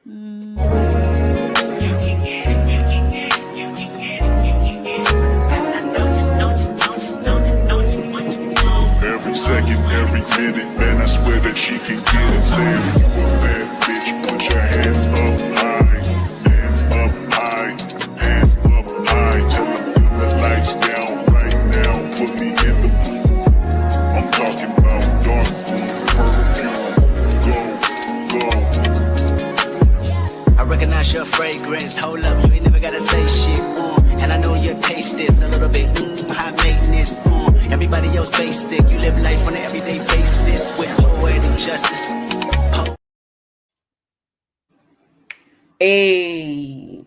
Every second, every minute, man, I swear that she can get it. Saying you a bad bitch, put your hands up high, hands up high, hands up high. Till I put the lights down right now, put me in the mood. I'm talking about dark room perfume. Go. I recognize your fragrance. Hold up, you ain't never gotta say shit. And I know your taste is a little bit high maintenance. Everybody else basic. You live life on an everyday basis with poetic justice.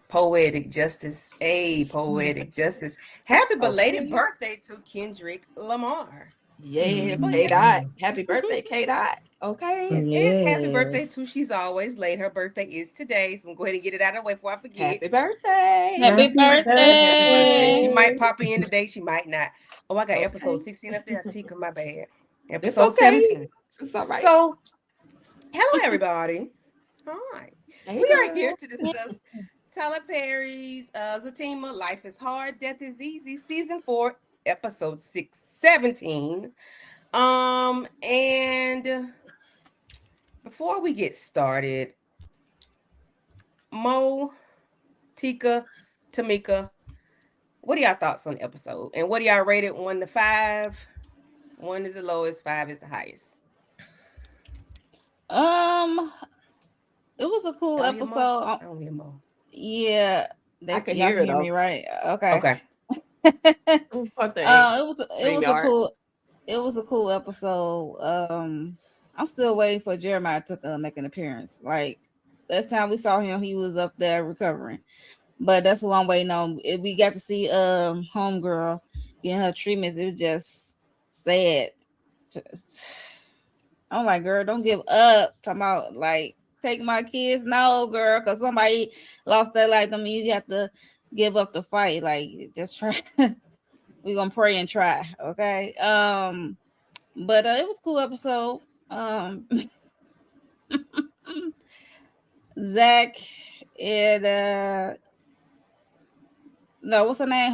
Poetic justice. Poetic justice. Happy belated birthday to Kendrick Lamar. Yes, K-Dot. Happy birthday, K-Dot. Okay. Yes. And happy birthday to She's Always Late. Her birthday is today. So I'm going to go ahead and get it out of the way before I forget. Happy birthday. Happy birthday. She might pop in today. She might not. Oh, I got episode 16 up there. Tika, my bad. Episode 17. It's all right. So, hello, everybody. Hi. Hey, We are here to discuss Tyler Perry's Zatima, Life is Hard, Death is Easy, Season 4, Episode 17. And before we get started, Mo, Tika, Tamika, what are y'all thoughts on the episode? And what do y'all rate it 1 to 5? 1 is the lowest, 5 is the highest. It was a cool episode. I don't hear Mo. Yeah, I can hear it. Me right? Okay. It was a cool episode. I'm still waiting for Jeremiah to make an appearance. Like last time we saw him, he was up there recovering. But that's what I'm waiting on. If we got to see homegirl getting her treatments, it was just sad. I'm like, girl, don't give up. Talking about like take my kids. No, girl, because somebody lost their life. I mean, you have to give up the fight. Like, just try. We're gonna pray and try, okay? But it was a cool episode. Zach and no, what's her name?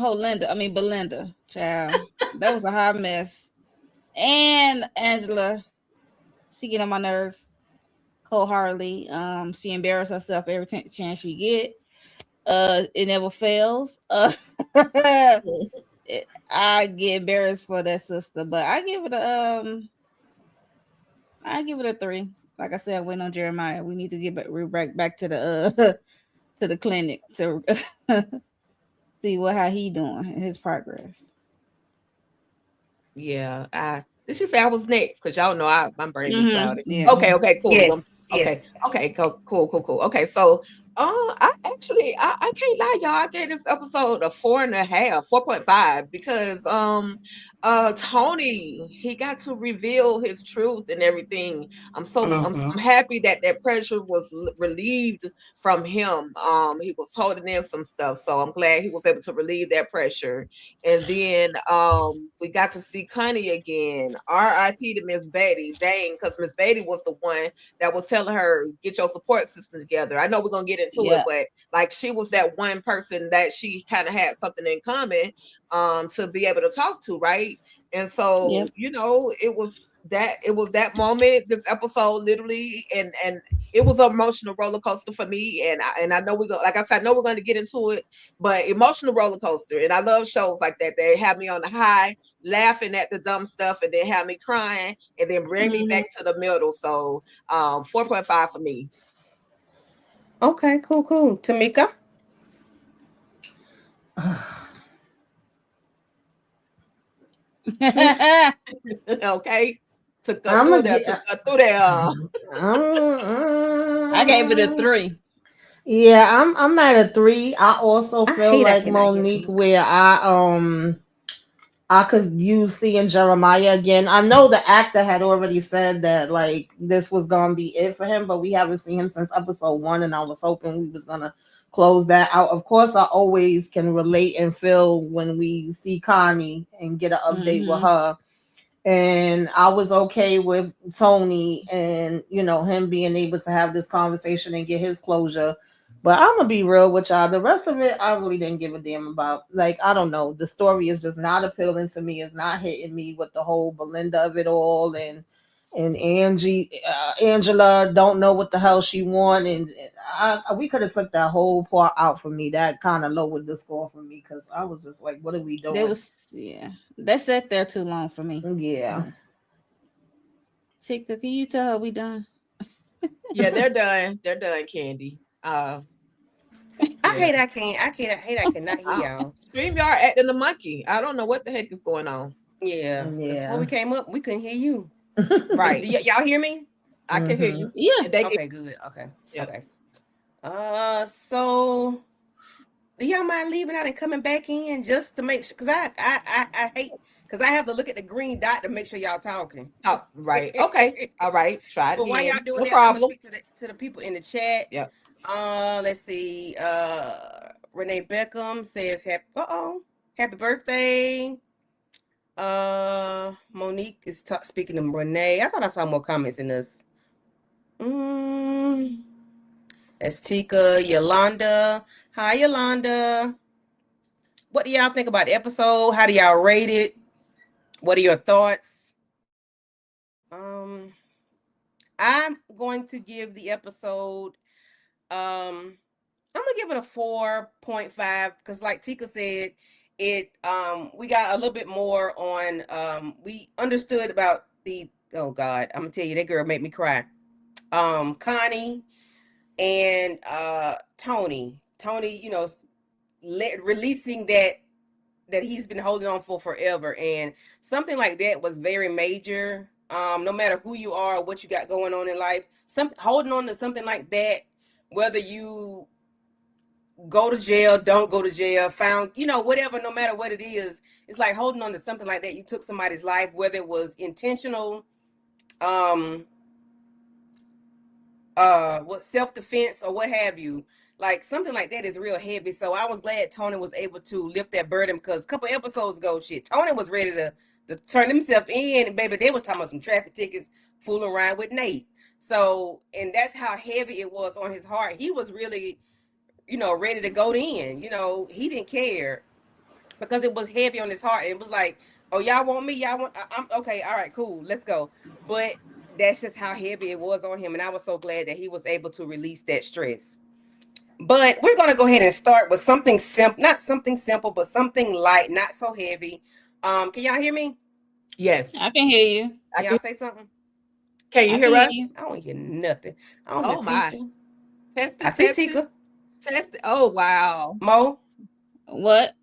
Belinda, child. That was a hot mess. And Angela, she get on my nerves wholeheartedly. She embarrassed herself every chance she get. It never fails. I get embarrassed for that sister, but I give it a 3. Like I said, I went on Jeremiah. We need to get back to the to the clinic to see how he doing in his progress. Yeah, did she say I was next? Because y'all know I'm brain clouded. Yeah. Okay, cool. Yes. Okay, cool. Okay, so I can't lie, y'all. I gave this episode a 4.5, 4.5 because Tony, he got to reveal his truth and everything. I'm happy that pressure was relieved from him. He was holding in some stuff, so I'm glad he was able to relieve that pressure. And then we got to see Connie again. R.I.P. to Miss Betty. Dang, because Miss Betty was the one that was telling her, get your support system together. I know we're gonna get into it, but like she was that one person that she kind of had something in common to be able to talk to, right? And so you know, it was that moment, this episode literally, and it was an emotional roller coaster for me. And I know like I said, I know we're going to get into it, but emotional roller coaster. And I love shows like that. They have me on the high, laughing at the dumb stuff, and then have me crying, and then bring me back to the middle. So 4.5 for me. Okay, cool. Tamika? Okay. Took her through there. I gave it a 3. Yeah, I'm at a 3. I also feel like Monique, where I could use seeing Jeremiah again. I know the actor had already said that like this was gonna be it for him, but we haven't seen him since episode 1, and I was hoping we was gonna close that out. Of course, I always can relate and feel when we see Connie and get an update with her. And I was okay with Tony and, him being able to have this conversation and get his closure. But I'm gonna be real with y'all. The rest of it, I really didn't give a damn about. Like, I don't know. The story is just not appealing to me. It's not hitting me with the whole Belinda of it all, and Angela don't know what the hell she want, and we could have took that whole part out for me. That kind of lowered the score for me because I was just like, what are we doing? They sat there too long for me. Yeah. Tika, can you tell her we done? Yeah, they're done. They're done, Candy. I hate I cannot hear y'all. StreamYard acting the monkey. I don't know what the heck is going on. Yeah. Before we came up, we couldn't hear you. Right. So, y'all hear me? I can hear you. Yeah. Okay, good. Okay. Yep. Okay. So do y'all mind leaving out and coming back in just to make sure? Because I hate, because I have to look at the green dot to make sure y'all talking. Oh, right. Okay. All right. Try it. But while y'all doing no that, problem. I'm gonna speak to the people in the chat. Yep. Let's see. Renee Beckham says happy birthday. Monique is speaking to Renee. I thought I saw more comments in this. That's Tika. Yolanda. Hi, Yolanda. What do y'all think about the episode? How do y'all rate it? What are your thoughts? I'm going to give the episode, I'm gonna give it a 4.5 because, like Tika said, it we got a little bit more on. We understood about the, oh God, I'm gonna tell you, that girl made me cry. Connie and Tony, releasing that he's been holding on for forever, and something like that was very major. No matter who you are or what you got going on in life, holding on to something like that, whether you go to jail, don't go to jail, found, whatever, no matter what it is, it's like holding on to something like that. You took somebody's life, whether it was intentional, what self-defense or what have you. Like something like that is real heavy. So I was glad Tony was able to lift that burden, because a couple episodes ago, Tony was ready to turn himself in, and baby, they was talking about some traffic tickets, fooling around with Nate. So, and that's how heavy it was on his heart. He was really, ready to go in. He didn't care because it was heavy on his heart. It was like, oh, y'all want me? Y'all want? I'm okay. All right, cool. Let's go. But that's just how heavy it was on him, and I was so glad that he was able to release that stress. But we're gonna go ahead and start with something simple, not something simple, but something light, not so heavy. Can y'all hear me? Yes, I can hear you. Can y'all say something? Can you hear us? I don't hear nothing. I don't hear my. Tika. Test it, I see Tika. Test it. Oh wow. Mo. What?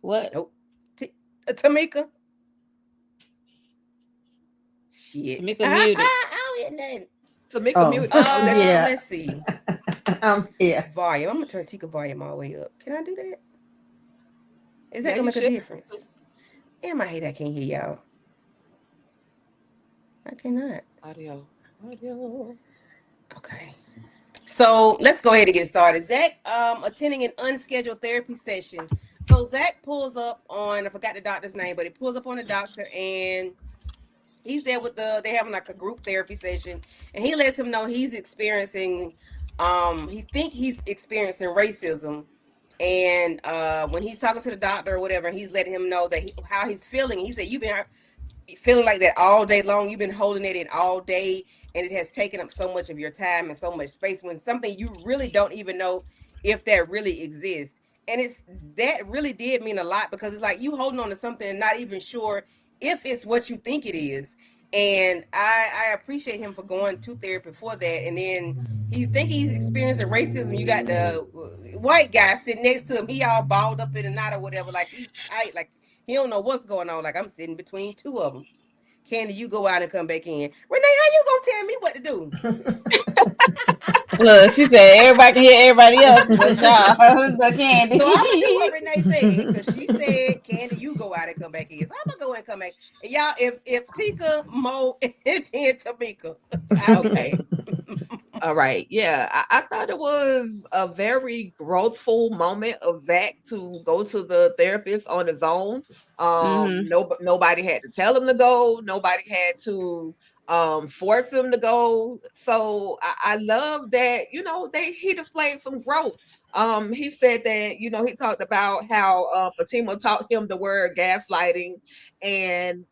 Nope. Tamika. Shit. Tamika muted. I don't hear nothing. Tamika muted. Yeah. Let's see. Yeah. Volume. I'm gonna turn Tika volume all the way up. Can I do that? Is that gonna make a difference? Damn, I hate I can't hear y'all. I cannot. Audio. Okay. So let's go ahead and get started. Zach attending an unscheduled therapy session. So Zach pulls up on, I forgot the doctor's name, but he pulls up on the doctor, and he's there with they're having like a group therapy session, and he lets him know he's experiencing, he's experiencing racism. And when he's talking to the doctor or whatever, he's letting him know that how he's feeling. He said, you've been feeling like that all day long. You've been holding it in all day, and it has taken up so much of your time and so much space, when something you really don't even know if that really exists. And that really did mean a lot, because it's like you holding on to something and not even sure if it's what you think it is. And I appreciate him for going to therapy for that. And then he's experiencing racism. You got the white guy sitting next to him. He all balled up in a knot or whatever. Like he's tight. Like he don't know what's going on. Like I'm sitting between two of them. Candy, you go out and come back in. Renee, how you gonna tell me what to do? Look, she said everybody can hear everybody else, but y'all, the Candy. So I'm gonna do what Renee said, because she said, Candy, you go out and come back in. So I'm gonna go and come back. And y'all, if Tika, Mo, and Tamika, okay. All right. Yeah. I thought it was a very growthful moment of Zach to go to the therapist on his own. Nobody had to tell him to go. Nobody had to force him to go. So I love that, he displayed some growth. He said that, he talked about how Fatima taught him the word gaslighting, and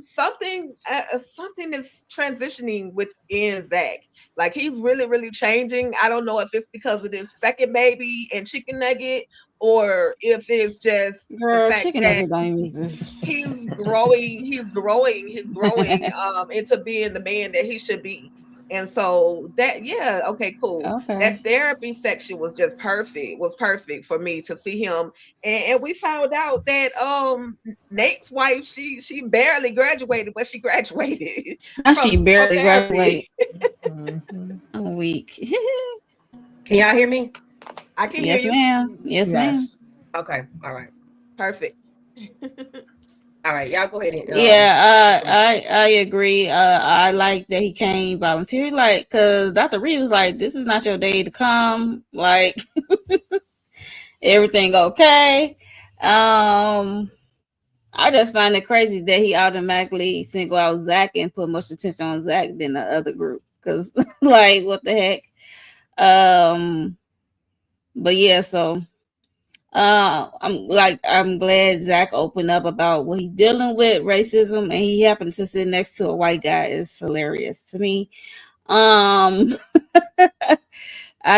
something is transitioning within Zach. Like, he's really, really changing. I don't know if it's because of this second baby and chicken nugget, or if it's just the Girl, fact chicken that nugget don't even exist. he's growing into being the man that he should be. And so that, yeah, okay, cool. Okay. That therapy section was just perfect. Was perfect for me to see him. And we found out that Nate's wife, she barely graduated, but she graduated Now she from barely therapy. graduate. I'm weak. Can y'all hear me? I can hear Yes, you. ma'am. Yes, ma'am. Okay. All right. Perfect. All right. Y'all go ahead and Yeah, I agree. I like that he came voluntarily, like, cause Dr. Reed was like, "This is not your day to come." Like, everything okay. I just find it crazy that he automatically single out Zach and put much attention on Zach than the other group. Cause like, what the heck? But yeah, so I'm glad Zach opened up about what he's dealing with, racism, and he happened to sit next to a white guy. Is hilarious to me. I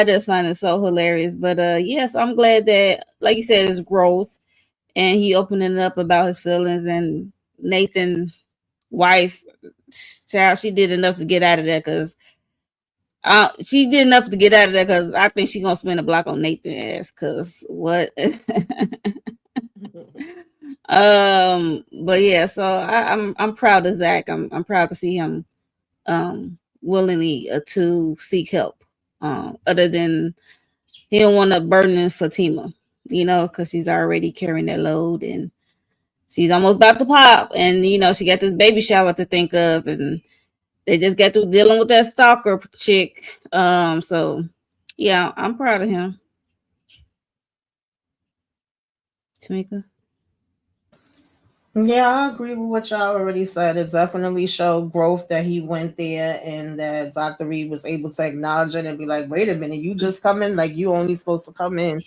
just find it so hilarious. But yes, I'm glad that, like you said, it's growth, and he opening up about his feelings. And Nathan's wife, child, she did enough to get out of there, because she did enough to get out of there, because I think she's gonna spend a block on Nathan's ass. Cause what? But yeah, so I'm proud of Zach. I'm proud to see him willingly to seek help. Other than he don't want to burden Fatima, because she's already carrying that load, and she's almost about to pop, and she got this baby shower to think of, and they just got through dealing with that stalker chick. So yeah, I'm proud of him. Tamika? Yeah, I agree with what y'all already said. It definitely showed growth that he went there, and that Dr. Reed was able to acknowledge it and be like, wait a minute, you just come in, like, you only supposed to come in,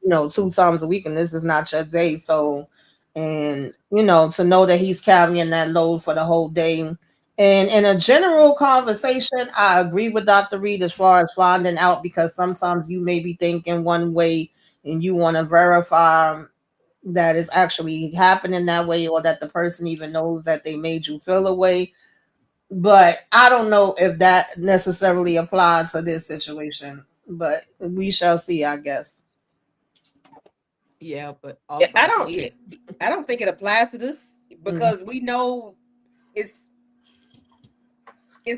2 times a week, and this is not your day. So, and, to know that he's carrying that load for the whole day. And in a general conversation, I agree with Dr. Reed as far as finding out, because sometimes you may be thinking one way and you want to verify that is actually happening that way, or that the person even knows that they made you feel a way. But I don't know if that necessarily applies to this situation, but we shall see, I guess. Yeah, but also I don't think it applies to this, because we know it's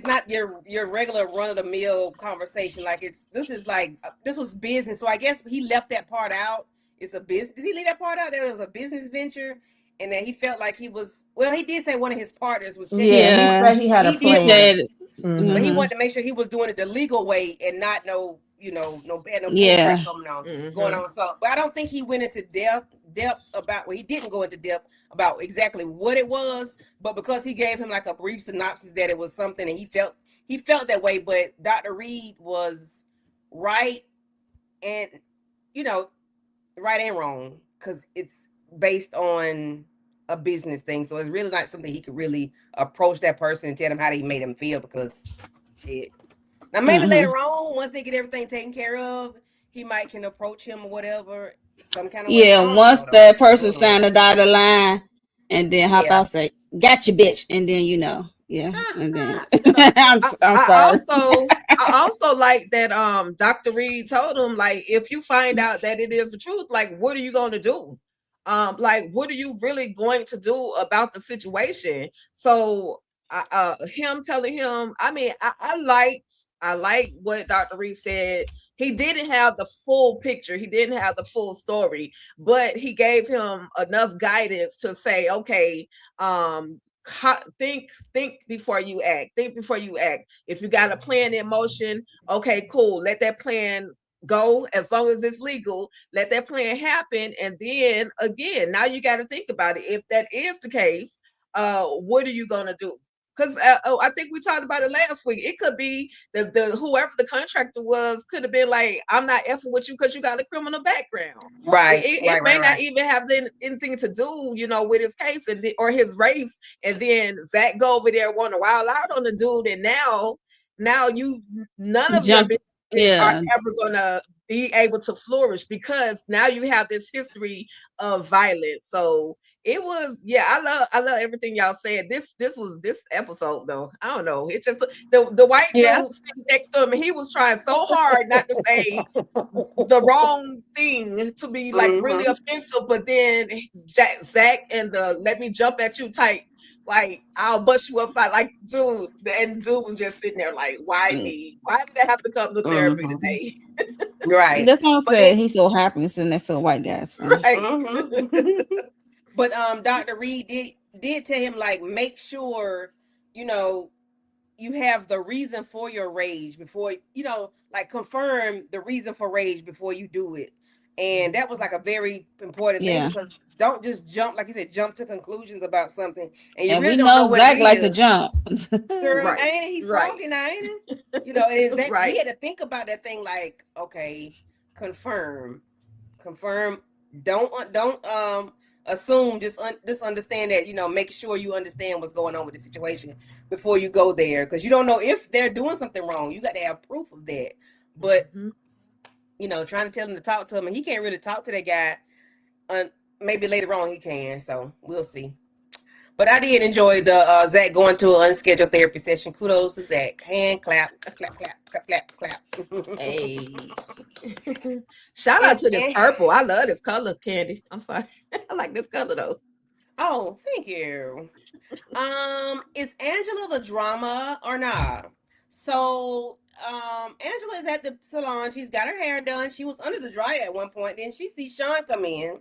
not your regular run of the mill conversation. Like, this was business. So I guess he left that part out. It's a business. Did he leave that part out? That it was a business venture, and that he felt like he was. Well, he did say one of his partners was checking. Yeah, he said he had a plan. But he wanted to make sure he was doing it the legal way and not no Yeah. going on. So, but I don't think he went into depth about. Well, he didn't go into depth about exactly what it was, but because he gave him like a brief synopsis that it was something, and he felt that way. But Dr. Reed was right, and right and wrong, because it's based on a business thing. So it's really not something he could really approach that person and tell them how they made him feel, because shit. Now maybe later on, once they get everything taken care of, he might can approach him or whatever, some kind of way. Yeah, once that person signed the dotted line, and then hop out, say, "Gotcha, bitch," and then yeah, and then I'm sorry. I also like that Dr. Reed told him, like, if you find out that it is the truth, like, what are you going to do? Like, what are you really going to do about the situation? So him telling him, I mean, I liked what Dr. Reed said. He didn't have the full picture, he didn't have the full story, but he gave him enough guidance to say, okay, think before you act. Think before you act. If you got a plan in motion, okay, cool. Let that plan go as long as it's legal. Let that plan happen, and then again, now you got to think about it. If that is the case, what are you gonna do? Because I think we talked about it last week. It could be the whoever the contractor was could have been like, I'm not effing with you because you got a criminal background. Right. It may not even have anything to do, with his case or his race. And then Zach go over there want to wild out on the dude, and now none of your business are ever gonna be able to flourish because now you have this history of violence. So it was, I love everything y'all said. This episode though, I don't know. It just the white dude sitting next to him, he was trying so hard not to say the wrong thing to be like really offensive, but then Zach and the let me jump at you type, like I'll bust you upside, like dude, and dude was just sitting there like, why me? Why did I have to come to therapy today? Right. That's what I'm saying. He's so happy sitting next to a white guy. Right. But Dr. Reed did tell him, like, make sure, you have the reason for your rage before, like confirm the reason for rage before you do it. And that was like a very important thing, because don't just jump, like you said, jump to conclusions about something. And you really don't know what Zach like to jump. Girl, ain't he froggy now, ain't he? And Zach, he had to think about that thing like, okay, confirm. Don't assume, just understand that, make sure you understand what's going on with the situation before you go there, because you don't know if they're doing something wrong. You got to have proof of that. But trying to tell him to talk to him, and he can't really talk to that guy. Maybe later on he can, so we'll see. But I did enjoy the Zach going to an unscheduled therapy session. Kudos to Zach. Hand clap, clap, clap, clap, clap, clap. Hey. Shout out to this purple. I love this color, Candy. I'm sorry. I like this color though. Oh, thank you. Is Angela the drama or not? So Angela is at the salon. She's got her hair done. She was under the dryer at one point. Then she sees Sean come in.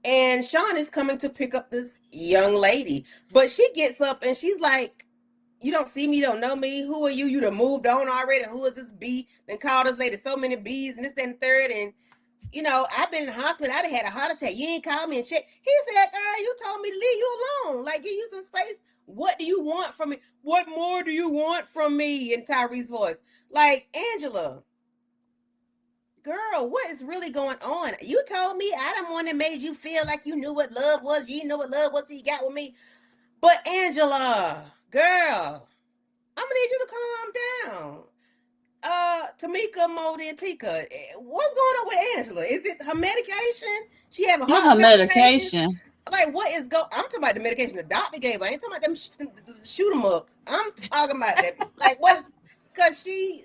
And Sean is coming to pick up this young lady. But she gets up and she's like, you don't see me, you don't know me. Who are you? You done moved on already. Who is this B? Then called this lady so many B's and this, that, and third. And, I've been in the hospital. I'd have had a heart attack. You ain't called me and checked. He said, girl, you told me to leave you alone. Like, give you some space. What do you want from me? What more do you want from me? In Tyree's voice. Like, Angela, girl, what is really going on? You told me I'm the one that made you feel like you knew what love was. You didn't know what love was till you got with me. But Angela, girl, I'm gonna need you to calm down. Tamika, Modi, and Tika, what's going on with Angela? Is it her medication? She have a heart her medication. Like, what is I'm talking about the medication the doctor gave her. I ain't talking about them shoot 'em ups. I'm talking about that. Like, what is? Cause she,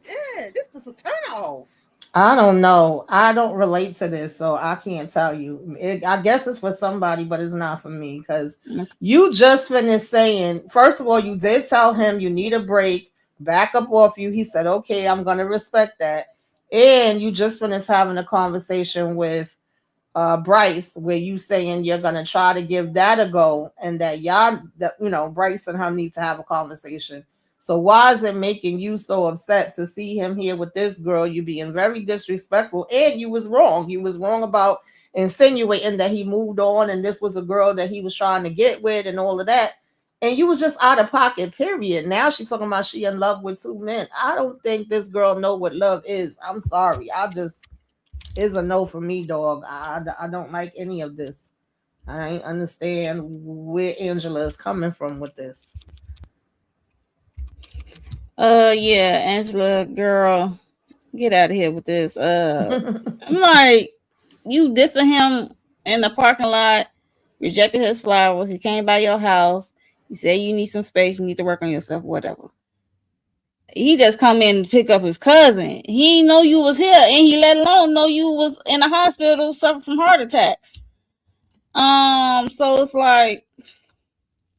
this is a turn off. I don't know. I don't relate to this, so I can't tell you. I guess it's for somebody, but it's not for me, because you just finished saying, first of all, you did tell him you need a break, back up off you. He said, okay, I'm going to respect that. And you just finished having a conversation with Bryce, where you saying you're going to try to give that a go, and that Bryce and her need to have a conversation. So why is it making you so upset to see him here with this girl? You being very disrespectful, and you was wrong. You was wrong about insinuating that he moved on and this was a girl that he was trying to get with and all of that. And you was just out of pocket, period. Now she's talking about she in love with two men. I don't think this girl know what love is. I'm sorry. It's a no for me, dog. I don't like any of this. I understand where Angela is coming from with this. Yeah, Angela, girl, get out of here with this. I'm like, you dissing him in the parking lot, rejected his flowers. He came by your house. You say you need some space. You need to work on yourself, whatever. He just come in and pick up his cousin. He didn't know you was here, and he let alone know you was in the hospital suffering from heart attacks. So it's like,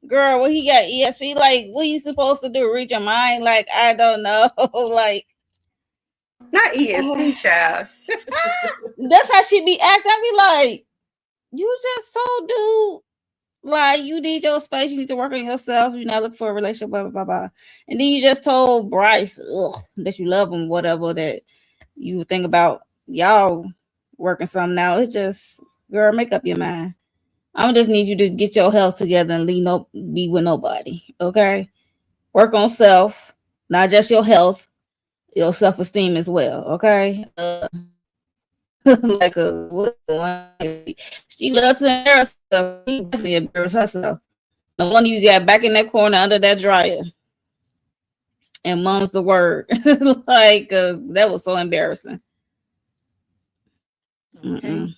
girl, what he got ESP? Like, what you supposed to do? Read your mind? Like, I don't know. Like, not ESP, child. That's how she be acting. I be like, you just told dude Like, you need your space. You need to work on yourself. You're not looking for a relationship, blah, blah, blah, blah. And then you just told Bryce that you love him, whatever, that you think about y'all working something out. It's just, girl, make up your mind. I just need you to get your health together and be with nobody. Okay? Work on self, not just your health, your self esteem as well. Okay? Like she loves to embarrass herself. She definitely embarrass herself. The one you got back in that corner under that dryer, and mom's the word. Like, that was so embarrassing. Okay.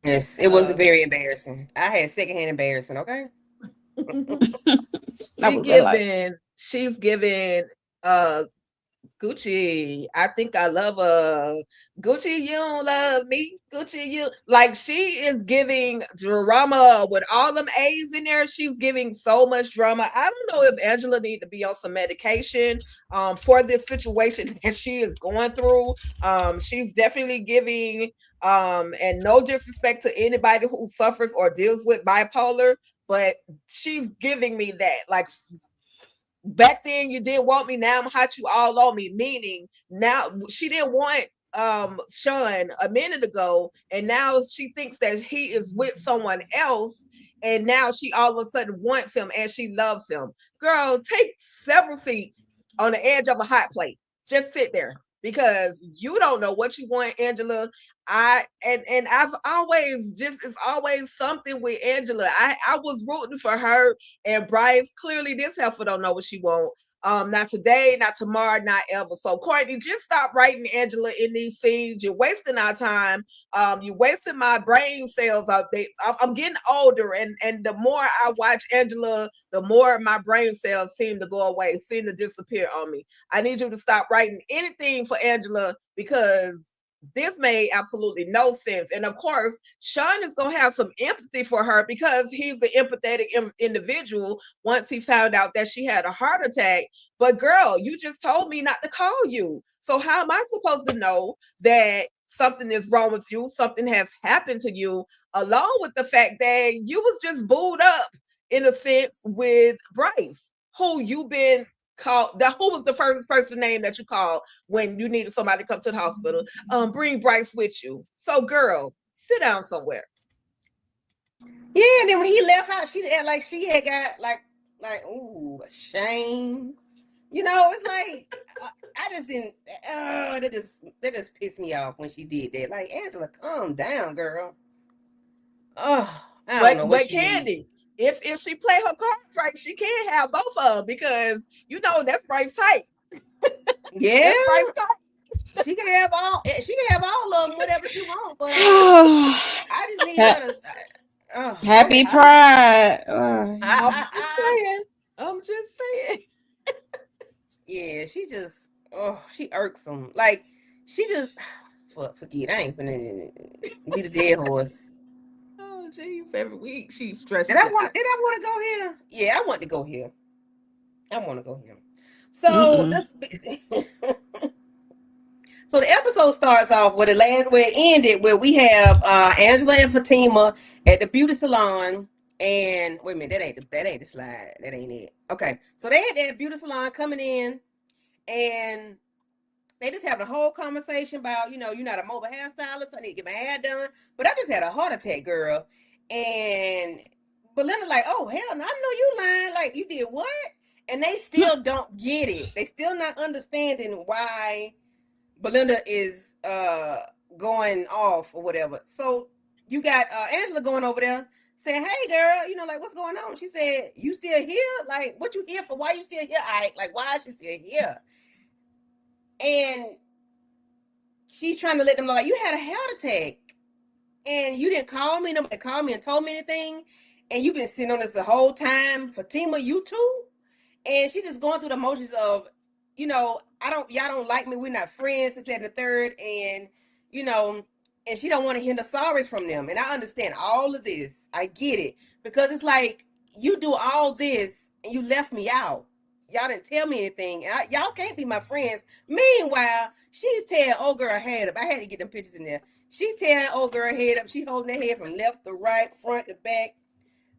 Yes, it was very embarrassing. I had secondhand embarrassment. Okay. She's giving Gucci, I think I love Gucci, you don't love me. Gucci, you like, she is giving drama with all them A's in there. She's giving so much drama. I don't know if Angela need to be on some medication for this situation that she is going through. She's definitely giving and no disrespect to anybody who suffers or deals with bipolar, but she's giving me that. Like, back then you didn't want me, now I'm hot, you all on me. Meaning, now she didn't want Sean a minute ago, and now she thinks that he is with someone else, and now she all of a sudden wants him and she loves him. Girl, take several seats on the edge of a hot plate. Just sit there, because you don't know what you want, Angela. I've always just, it's always something with Angela. I was rooting for her and Bryce. Clearly this heifer don't know what she want. Not today, not tomorrow, not ever. So Courtney, just stop writing Angela in these scenes. You're wasting our time. You're wasting my brain cells out there. I'm getting older, and the more I watch Angela, the more my brain cells seem to go away, seem to disappear on me. I need you to stop writing anything for Angela, because this made absolutely no sense. And of course, Sean is going to have some empathy for her, because he's an empathetic individual once he found out that she had a heart attack. But girl, you just told me not to call you. So how am I supposed to know that something is wrong with you, something has happened to you, along with the fact that you was just booed up, in a sense, with Bryce, who you've been called, that who was the first person name that you called when you needed somebody to come to the hospital? Bring Bryce with you. So girl, sit down somewhere. Yeah, and then when he left out, she had like she had got like ooh, shame. You know, it's like I just didn't. That just pissed me off when she did that. Like, Angela, calm down, girl. Oh, I don't know what But she needs. Candy, if she play her cards right, she can have both of them, because you know that's Bryce tight. Yeah, That's Bryce tight. she can have all. She can have all of them, whatever she wants. But I just need her to. Go Happy ahead. Pride. I'm just saying. I'm just saying. Yeah, she just. She irksome. Like, she just. Forget. I ain't finna be the dead horse. Oh, geez, every week she stresses Did I it want? out. Did I want to go here? Yeah, I want to go here. I want to go here. So Mm-mm. let's. So the episode starts off where where it ended, where we have Angela and Fatima at the beauty salon. And wait a minute, that ain't the slide. That ain't it. Okay, so they had that beauty salon coming in, and they just having a whole conversation about, you're not a mobile hairstylist. I need to get my hair done, but I just had a heart attack, girl. And Belinda like, oh hell, no, I know you lying. Like, you did what? And they still don't get it. They still not understanding why Belinda is going off or whatever. So you got Angela going over there saying, hey girl, like, what's going on? She said, you still here? Like, what you here for? Why you still here? Like, why is she still here? And she's trying to let them know, like, you had a heart attack and you didn't call me. Nobody called me and told me anything. And you've been sitting on this the whole time. Fatima, you too? And she just going through the motions of, y'all don't like me. We're not friends, this, that, and the third. And, and she don't want to hear the sorries from them. And I understand all of this. I get it. Because it's like, you do all this and you left me out. Y'all didn't tell me anything. And y'all can't be my friends. Meanwhile, she's tearing old girl head up. I had to get them pictures in there. She tearing old girl head up. She holding her head from left to right, front to back.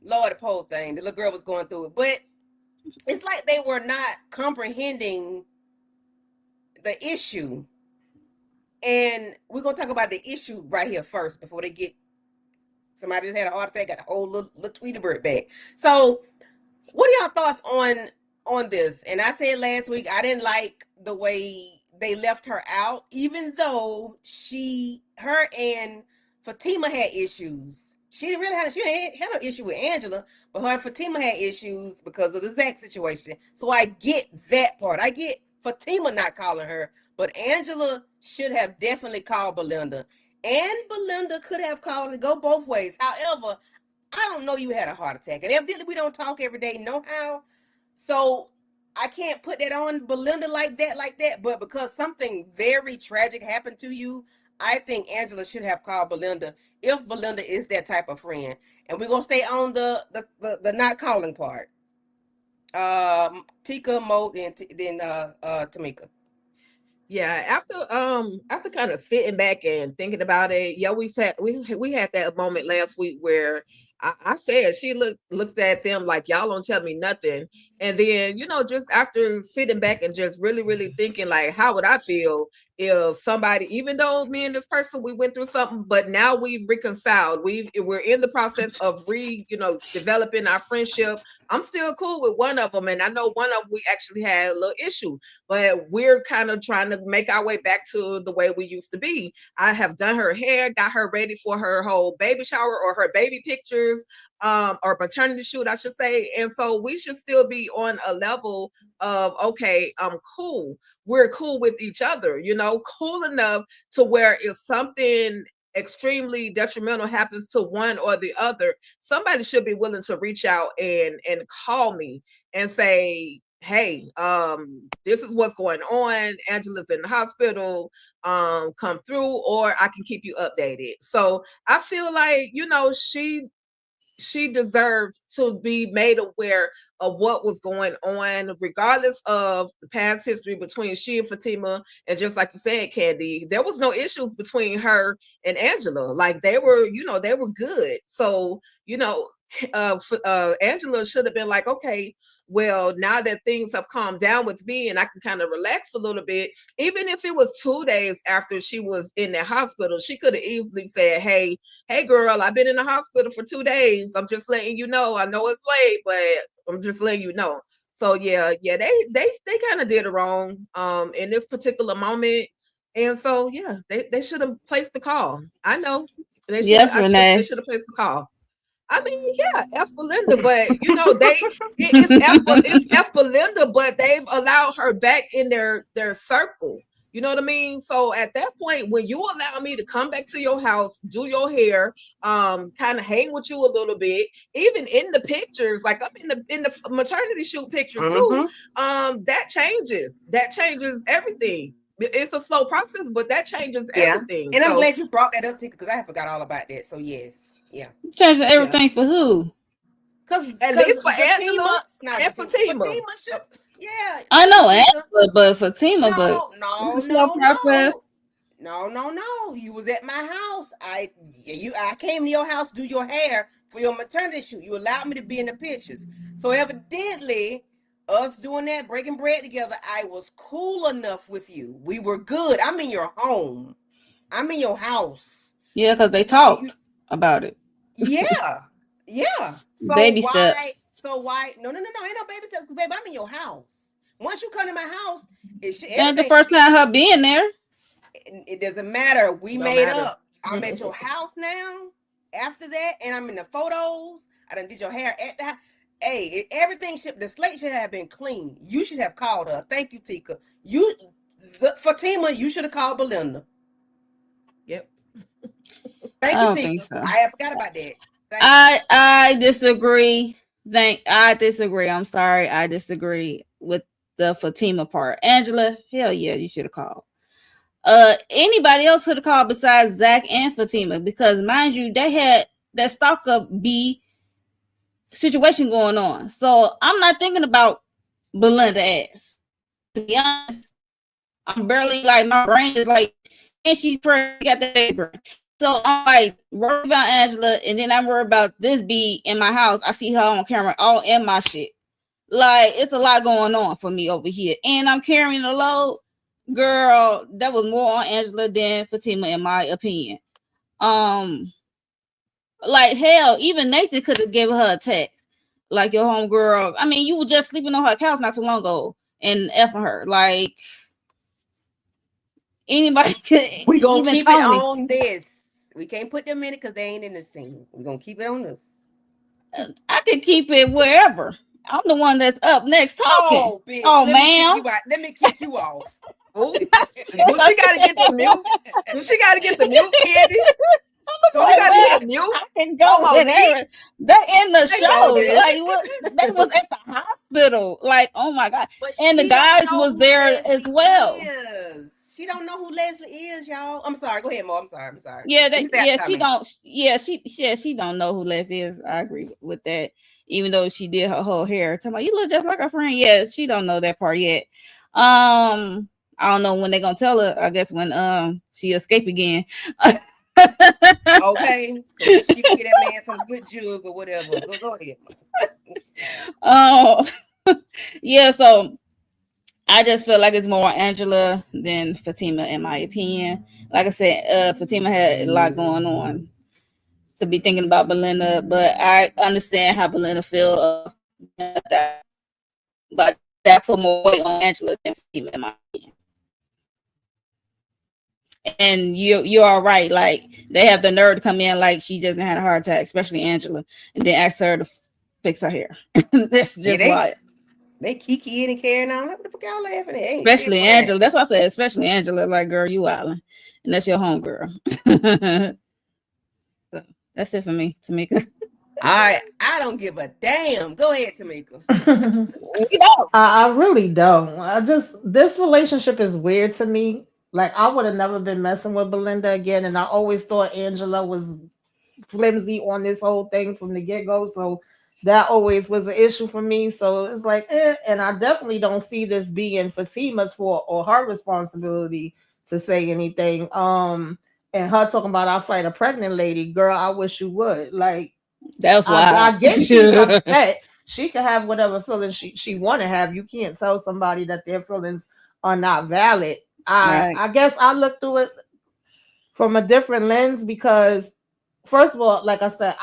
Lord, the pole thing. The little girl was going through it, but it's like they were not comprehending the issue. And we're gonna talk about the issue right here first before they get somebody just had a heart attack, got the whole little Tweety bird back. So, what are y'all thoughts on this? And I said last week I didn't like the way they left her out, even though her and Fatima had issues. She didn't really had no issue with Angela, but her and Fatima had issues because of the Zach situation. So I get that part. I get Fatima not calling her, but Angela should have definitely called Belinda. And Belinda could have called it, go both ways. However, I don't know you had a heart attack. And evidently we don't talk every day, no how. So I can't put that on Belinda like that. But because something very tragic happened to you, I think Angela should have called Belinda if Belinda is that type of friend. And we're gonna stay on the not calling part. Tika, Mo, then Tamika. Yeah, after kind of sitting back and thinking about it, yeah, we had that moment last week where I said she looked at them like y'all don't tell me nothing. And then, just after sitting back and just really, really thinking like, how would I feel if somebody, even though me and this person, we went through something, but now we've reconciled, we're in the process of developing our friendship. I'm still cool with one of them. And I know one of them, we actually had a little issue, but we're kind of trying to make our way back to the way we used to be. I have done her hair, got her ready for her whole baby shower or her baby pictures, or maternity shoot, I should say. And so we should still be on a level of, okay, I'm cool. We're cool with each other, cool enough to where if something extremely detrimental happens to one or the other, somebody should be willing to reach out and call me and say, hey, this is what's going on. Angela's in the hospital. Come through, or I can keep you updated. So I feel like, she deserved to be made aware of what was going on, regardless of the past history between she and Fatima. And just like you said, Candy, there was no issues between her and Angela. Like they were good. So, Angela should have been like, okay, well, now that things have calmed down with me and I can kind of relax a little bit, even if it was 2 days after she was in the hospital, she could have easily said, hey girl, I've been in the hospital for 2 days. I'm just letting you know. I know it's late, but I'm just letting you know. So yeah, they kind of did it wrong in this particular moment. And so yeah, they should have placed the call. I know. They should have placed the call. I mean, yeah, F Belinda, but it's F Belinda, but they've allowed her back in their circle. You know what I mean? So at that point, when you allow me to come back to your house, do your hair, kind of hang with you a little bit, even in the pictures, like I'm in the maternity shoot pictures too. That changes everything. It's a slow process, but that changes everything. And I'm glad you brought that up, Tika, because I forgot all about that. So yes. Yeah. Changing everything for who? Because at least for Angela and Fatima. Yeah. I know Angela, but Fatima, no, it's a slow process. No. You was at my house. I came to your house to do your hair for your maternity shoot. You allowed me to be in the pictures. So evidently, us doing that, breaking bread together, I was cool enough with you. We were good. I'm in your home. I'm in your house. Yeah, because they talked about it. Yeah. So baby steps. So why? No. Ain't no baby steps, because baby, I'm in your house. Once you come to my house, and the first time her being there. It doesn't matter. We made up. I'm at your house now. After that, and I'm in the photos. I done did your hair at the house. Hey, the slate should have been clean. You should have called her. Thank you, Tika. Fatima, you should have called Belinda. Yep. Thank you, Tika. So. I forgot about that. I disagree. I disagree. I'm sorry. I disagree with the Fatima part. Angela, hell yeah, you should have called. Anybody else should have called besides Zach and Fatima, because mind you, they had that stalker B situation going on. So I'm not thinking about Belinda ass. To be honest, I'm barely, like, my brain is like, and she's pregnant, got that baby brain. So I'm like worried about Angela, and then I'm worried about this bee in my house. I see her on camera, all in my shit. Like it's a lot going on for me over here, and I'm carrying the load. Girl, that was more on Angela than Fatima, in my opinion. Like hell, even Nathan could have given her a text, like your homegirl. I mean, you were just sleeping on her couch not too long ago and effing her. Like anybody could. We gonna even keep Tony. it on this. We can't put them in it because they ain't in the scene. We gonna keep it on this. I could keep it wherever. I'm the one that's up next talking. Oh, bitch. Oh, Let me kick you off. Oh, she gotta get the mute. She gotta get the mute, Candy. So you gotta get the mute. I can go with her. They're in the show. Like what? They was at the hospital. Like, oh my god. And the guys was there as well. She don't know who Leslie is, y'all. I'm sorry. Go ahead, Mo. I'm sorry. Yeah, she don't. Yeah, she don't know who Leslie is. I agree with that. Even though she did her whole hair, talking about you look just like her friend. Yeah, she don't know that part yet. I don't know when they're gonna tell her. I guess when she escape again. Okay, she can get that man some good jug or whatever. Go ahead. Yeah. So I just feel like it's more Angela than Fatima, in my opinion. Like I said, Fatima had a lot going on to be thinking about Belinda, but I understand how Belinda feels. But that put more weight on Angela than Fatima, in my opinion. And you're all right. Like they have the nerve to come in like she doesn't have a heart attack, especially Angela, and then ask her to fix her hair. That's just why. They kiki and carrying on. What the fuck y'all laughing at? Especially Angela. That's why I said, especially Angela. Like, girl, you wildin', and that's your homegirl. So that's it for me, Tamika. I don't give a damn. Go ahead, Tamika. I really don't. This relationship is weird to me. Like I would have never been messing with Belinda again, and I always thought Angela was flimsy on this whole thing from the get-go. So that always was an issue for me. So it's like, and I definitely don't see this being Fatima's fault or her responsibility to say anything. And her talking about I'll fight a pregnant lady, girl, I wish you would. Like that's why I guess she's upset. She can have whatever feelings she want to have. You can't tell somebody that their feelings are not valid. I guess I look through it from a different lens because, first of all, like I said,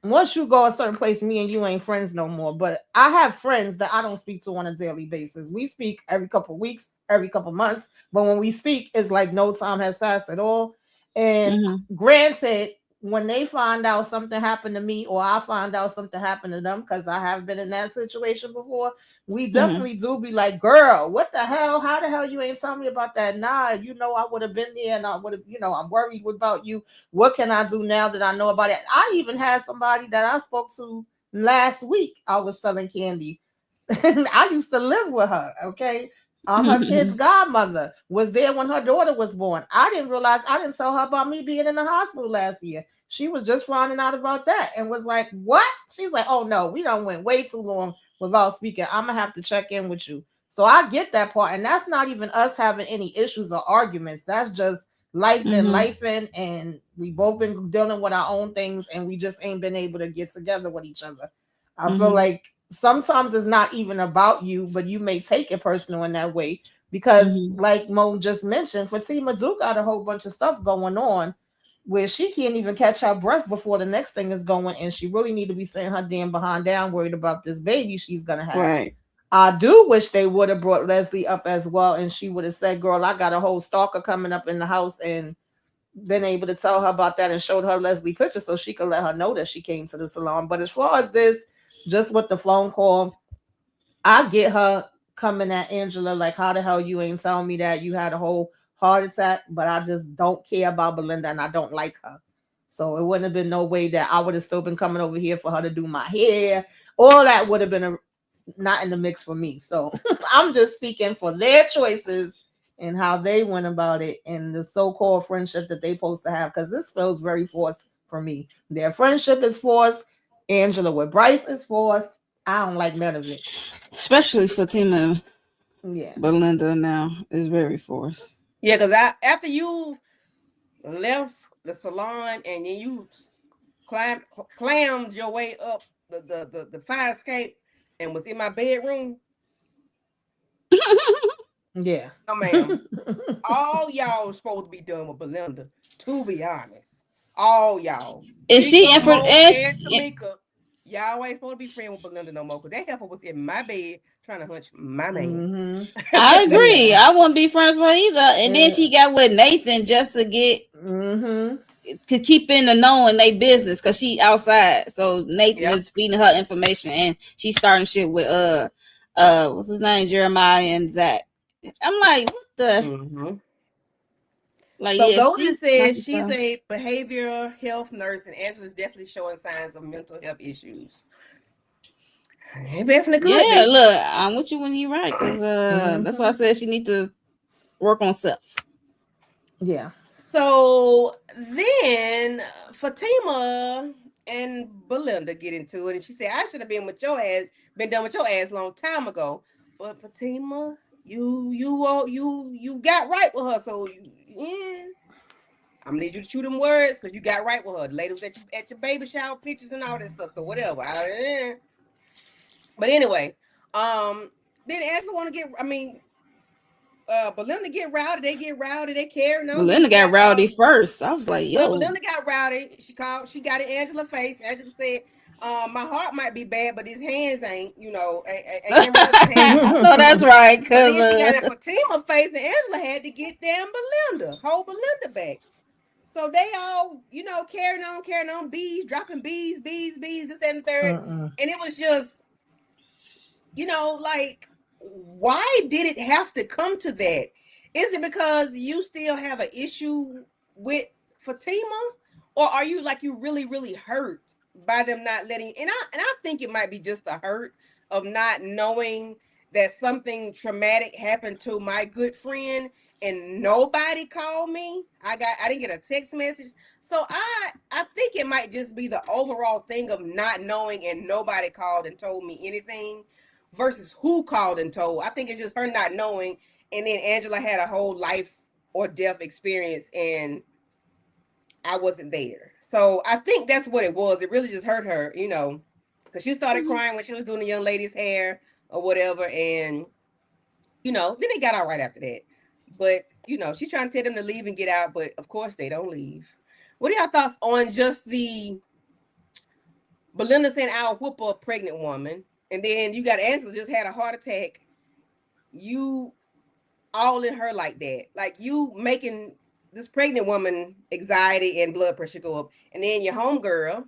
once you go a certain place, me and you ain't friends no more. But I have friends that I don't speak to on a daily basis. We speak every couple of weeks, every couple of months. But when we speak, it's like no time has passed at all. And granted, when they find out something happened to me or I find out something happened to them, because I have been in that situation before, we definitely do be like, girl, what the hell? How the hell you ain't tell me about that? Nah, I would have been there and I would have, I'm worried about you. What can I do now that I know about it? I even had somebody that I spoke to last week. I was selling candy. I used to live with her, okay? Her kid's godmother was there when her daughter was born. I didn't tell her about me being in the hospital last year. She was just finding out about that and was like, what? She's like, oh no, we done went way too long without speaking. I'm gonna have to check in with you. So I get that part. And that's not even us having any issues or arguments. That's just life and we both been dealing with our own things and we just ain't been able to get together with each other. I feel like sometimes it's not even about you, but you may take it personal in that way because like Mo just mentioned, Fatima do got a whole bunch of stuff going on where she can't even catch her breath before the next thing is going, and she really need to be sitting her damn behind down worried about this baby she's gonna have. Right. I do wish they would have brought Leslie up as well, and she would have said, girl, I got a whole stalker coming up in the house, and been able to tell her about that and showed her Leslie picture so she could let her know that she came to the salon. But as far as this, just with the phone call, I get her coming at Angela like, how the hell you ain't telling me that you had a whole heart attack? But I just don't care about Belinda and I don't like her. So it wouldn't have been no way that I would have still been coming over here for her to do my hair. All that would have been not in the mix for me. So I'm just speaking for their choices and how they went about it and the so-called friendship that they supposed to have, because this feels very forced for me. Their friendship is forced. Angela with Bryce is forced. I don't like none of it. Especially Fatima. Yeah. Belinda now is very forced. Yeah, because after you left the salon and then you clammed your way up the fire escape and was in my bedroom. Yeah. No, ma'am. All y'all supposed to be done with Belinda, to be honest. All y'all. Is Tika, she in for Mo, and Tamika. Y'all ain't supposed to be friends with Belinda no more. Because that heifer was in my bed trying to hunch my man. I agree. I wouldn't be friends with her either. And then she got with Nathan just to get to keep in the knowing they business because she outside. So Nathan is feeding her information and she's starting shit with what's his name? Jeremiah and Zach. I'm like, what the like, so Golden says she's a behavioral health nurse and Angela's definitely showing signs of mental health issues. It definitely could be. Look, I'm with you when you're right, because that's why I said she need to work on self. Yeah. So then Fatima and Belinda get into it, and she said, "I should have been done with your ass long time ago." But Fatima, you got right with her, so I'm gonna need you to chew them words because you got right with her. The lady was at your baby shower pictures and all that stuff. So whatever. But anyway, then Angela want to get. I mean, Belinda get rowdy. They get rowdy. They carry on. Belinda got rowdy first. I was like, yo. Well, Belinda got rowdy. She got in Angela's face. Angela said, my heart might be bad, but his hands ain't, ain't No, that's right. Cause then she got in Fatima's face, and Angela had to get damn hold Belinda back. So they all, carrying on, bees, dropping bees, this, that, and the third. And it was just, like, why did it have to come to that? Is it because you still have an issue with Fatima? Or are you like you really, really hurt by them not letting and I think it might be just the hurt of not knowing that something traumatic happened to my good friend and nobody called me. I didn't get a text message. So I think it might just be the overall thing of not knowing and nobody called and told me anything versus who called and told. I think it's just her not knowing. And then Angela had a whole life or death experience and I wasn't there. So I think that's what it was. It really just hurt her, because she started crying when she was doing the young lady's hair or whatever. And, then they got out right after that. But, she's trying to tell them to leave and get out. But, of course, they don't leave. What are y'all thoughts on just the Belinda saying, I'll whoop a pregnant woman. And then you got Angela just had a heart attack. You all in her like that. Like you making this pregnant woman anxiety and blood pressure go up. And then your homegirl,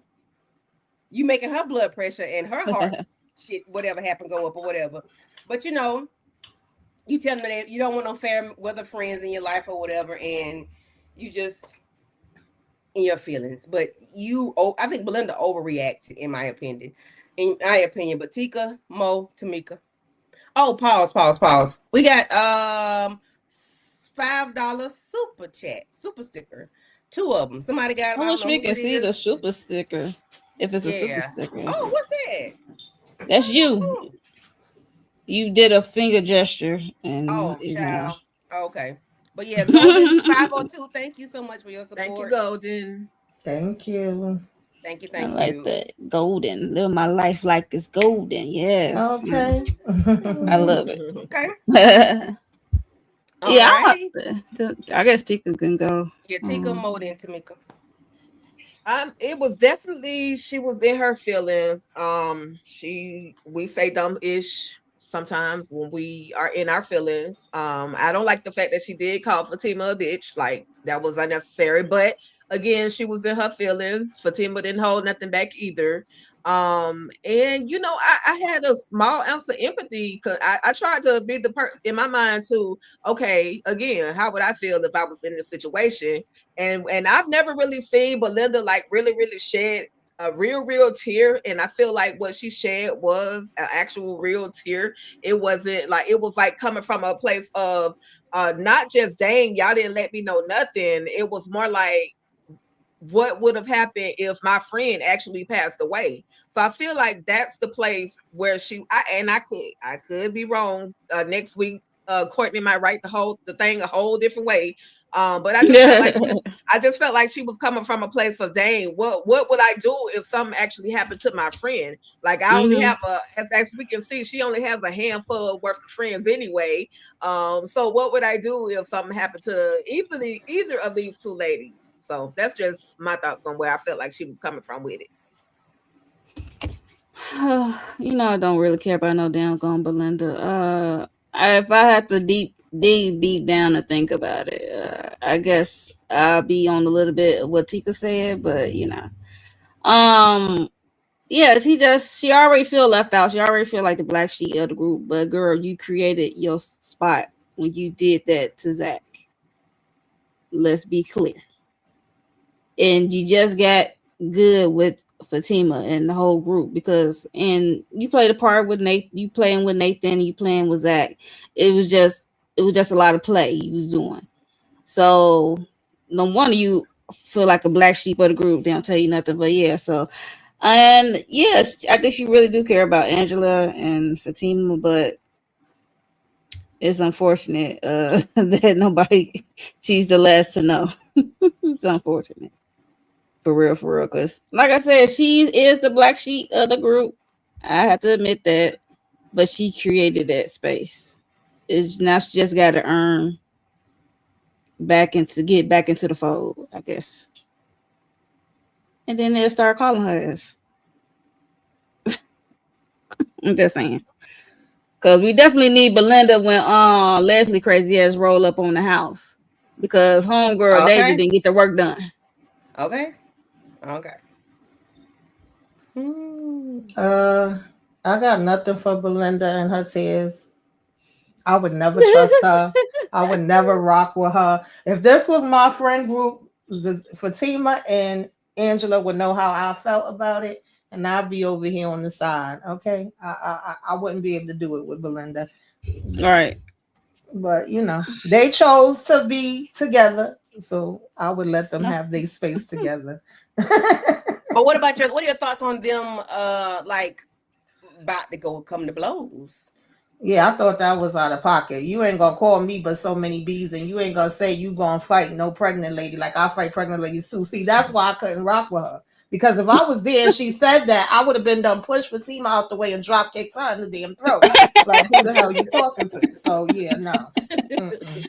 you making her blood pressure and her heart shit, whatever happened, go up or whatever. But you tell them that you don't want no fair weather friends in your life or whatever. And you just in your feelings. But I think Belinda overreacted in my opinion. But Tika, Mo, Tamika. Oh, pause. We got $5 super chat, super sticker. 2 of them. Somebody got. I wish we can see the super sticker. If it's a super sticker. Oh, what's that? That's you. You did a finger gesture and child. Okay. But yeah, Golden 502. Thank you so much for your support. Thank you, Golden. Thank you. Thank you. I like that. Golden. Live my life like it's golden. Yes. Okay. I love it. Okay. Yeah, I guess Tika can go. Yeah, Tika, Mo, and Tamika. It was definitely she was in her feelings. We say dumb-ish sometimes when we are in our feelings. I don't like the fact that she did call Fatima a bitch. Like that was unnecessary. But again, she was in her feelings. Fatima didn't hold nothing back either. And I had a small ounce of empathy because I tried to be the in my mind too. Okay, again, how would I feel if I was in this situation? And I've never really seen Belinda like really, really shed a real tear, and I feel like what she shed was an actual real tear. It was like coming from a place of not just dang, y'all didn't let me know nothing. It was more like what would have happened if my friend actually passed away. So I feel like that's the place where I could be wrong. Next week, Courtney might write the thing a whole different way. But I just felt like she was coming from a place of, dang, what would I do if something actually happened to my friend? Like I only have as we can see, she only has a handful worth of friends anyway. So what would I do if something happened to either of these two ladies? So that's just my thoughts on where I felt like she was coming from with it. I don't really care about no damn gone Belinda. If I had to dig deep down to think about it, I guess I'll be on a little bit of what Tika said, but yeah, she already feel left out. She already feel like the black sheep of the group. But girl, you created your spot when you did that to Zach. Let's be clear. And you just got good with Fatima and the whole group because you played a part with Nathan, you playing with Nathan, you playing with Zach. It was just a lot of play you was doing. So no wonder you feel like a black sheep of the group. They don't tell you nothing, but yeah. So and yes, I think she really do care about Angela and Fatima, but it's unfortunate that nobody she's the last to know. It's unfortunate. For real, because like I said, she is the black sheep of the group. I have to admit that, but she created that space. It's now she just got to earn get back into the fold, I guess. And then they'll start calling her ass. I'm just saying, because we definitely need Belinda when Leslie crazy ass roll up on the house because homegirl Deja didn't get the work done. Okay. I got nothing for Belinda and her tears. I would never trust her. I would never rock with her. If this was my friend group, Fatima and Angela would know how I felt about it, and I'd be over here on the side. Okay, I wouldn't be able to do it with Belinda. All right, but they chose to be together, so I would let them have their space together. But what are your thoughts on them? Like about to come to blows? Yeah, I thought that was out of pocket. You ain't gonna call me but so many bees, and you ain't gonna say you gonna fight no pregnant lady like I fight pregnant ladies too. See, that's why I couldn't rock with her. Because if I was there and she said that, I would have been done push Fatima out the way and drop kicked her in the damn throat. Like, who the hell you talking to? So yeah, no.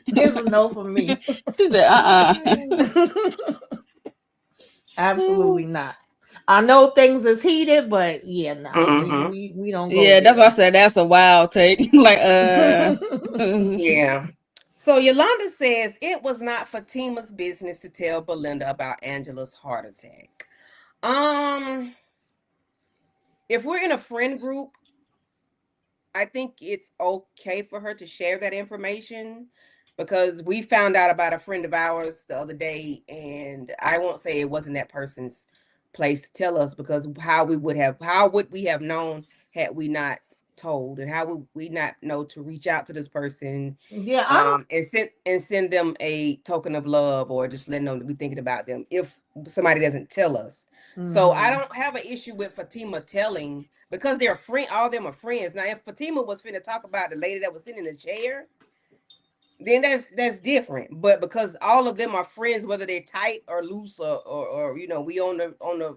Here's a no for me. She said, Absolutely not. I know things is heated, but yeah, no, we don't go. Yeah, that's why I said that's a wild take. Like, yeah. So Yolanda says it was not Fatima's business to tell Belinda about Angela's heart attack. If we're in a friend group, I think it's okay for her to share that information because we found out about a friend of ours the other day, and I won't say it wasn't that person's place to tell us because how would we have known had we not told, and how would we not know to reach out to this person and send them a token of love or just letting them be thinking about them if somebody doesn't tell us. So I don't have an issue with Fatima telling because they're friend, all of them are friends. Now if Fatima was finna talk about the lady that was sitting in the chair, then that's different. But because all of them are friends, whether they're tight or loose or we on the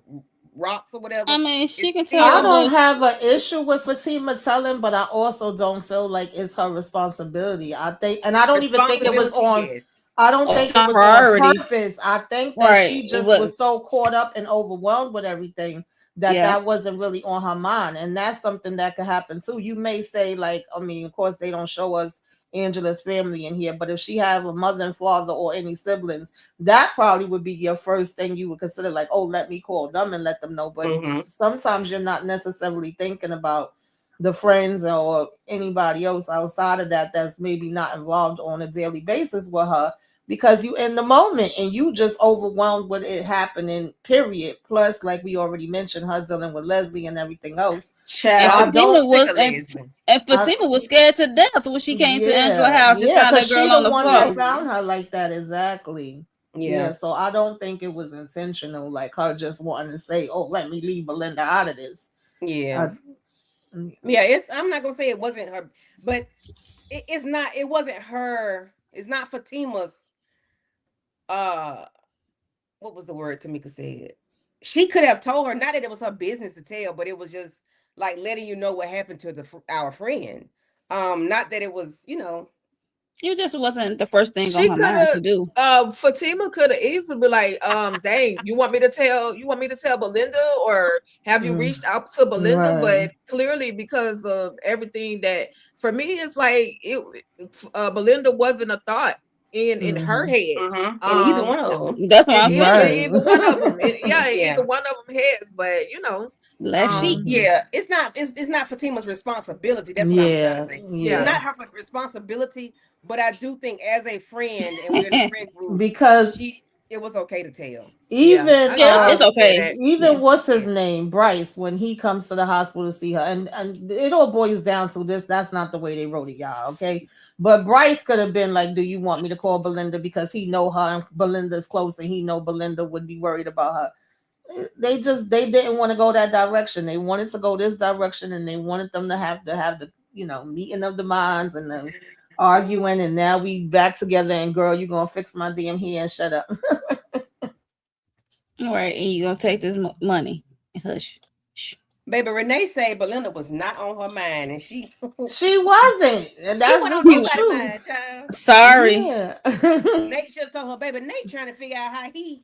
rocks or whatever. I mean, she can tell. I don't have an issue with Fatima telling, but I also don't feel like it's her responsibility. I think, and I don't even think it was on. Yes. I don't think it was on purpose. I think that she just was so caught up and overwhelmed with everything that wasn't really on her mind, and that's something that could happen too. You may say, like, I mean, of course, they don't show us Angela's family in here, but if she have a mother and father or any siblings, that probably would be your first thing you would consider, like, oh, let me call them and let them know. But sometimes you're not necessarily thinking about the friends or anybody else outside of that's maybe not involved on a daily basis with her because you in the moment and you just overwhelmed with it happening, period. Plus, like we already mentioned, her dealing with Leslie and everything else. And Fatima was scared to death when she came to Angela's house and found that girl on the floor. That found her like that, exactly. Yeah, so I don't think it was intentional, like her just wanting to say, "Oh, let me leave Belinda out of this." Yeah, I'm not gonna say it wasn't her, but it's not. It wasn't her. It's not Fatima's what was the word Tamika said? She could have told her, not that it was her business to tell, but it was just like letting you know what happened to our friend. Not that it was, it just wasn't the first thing on She her could mind to have do. Fatima could have easily be like, dang, you want me to tell Belinda, or have you reached out to Belinda? Right. But clearly, because of everything that, for me, it's like Belinda wasn't a thought in her head. and either one of them. That's what I'm Yeah, saying. in either one of them. Yeah, in Yeah. either one of them heads. But Black sheep. Yeah, it's not Fatima's responsibility. That's what I was trying to say. Yeah. It's not her responsibility, but I do think as a friend, and we're in a friend group, because it was okay to tell. Even it's okay. Even what's his name, Bryce, when he comes to the hospital to see her, and it all boils down to this. That's not the way they wrote it, y'all. Okay, but Bryce could have been like, "Do you want me to call Belinda because he know her and Belinda's close, and he know Belinda would be worried about her." They didn't want to go that direction. They wanted to go this direction, and they wanted them to have the meeting of the minds and then arguing, and now we back together. And girl, you gonna fix my damn hair and shut up. All right, and you gonna take this money? Hush. Baby, Renee said Belinda was not on her mind, and she wasn't. And that's went on the nobody's mind, child. Sorry. Yeah. Nate should have told her, baby. Nate trying to figure out how he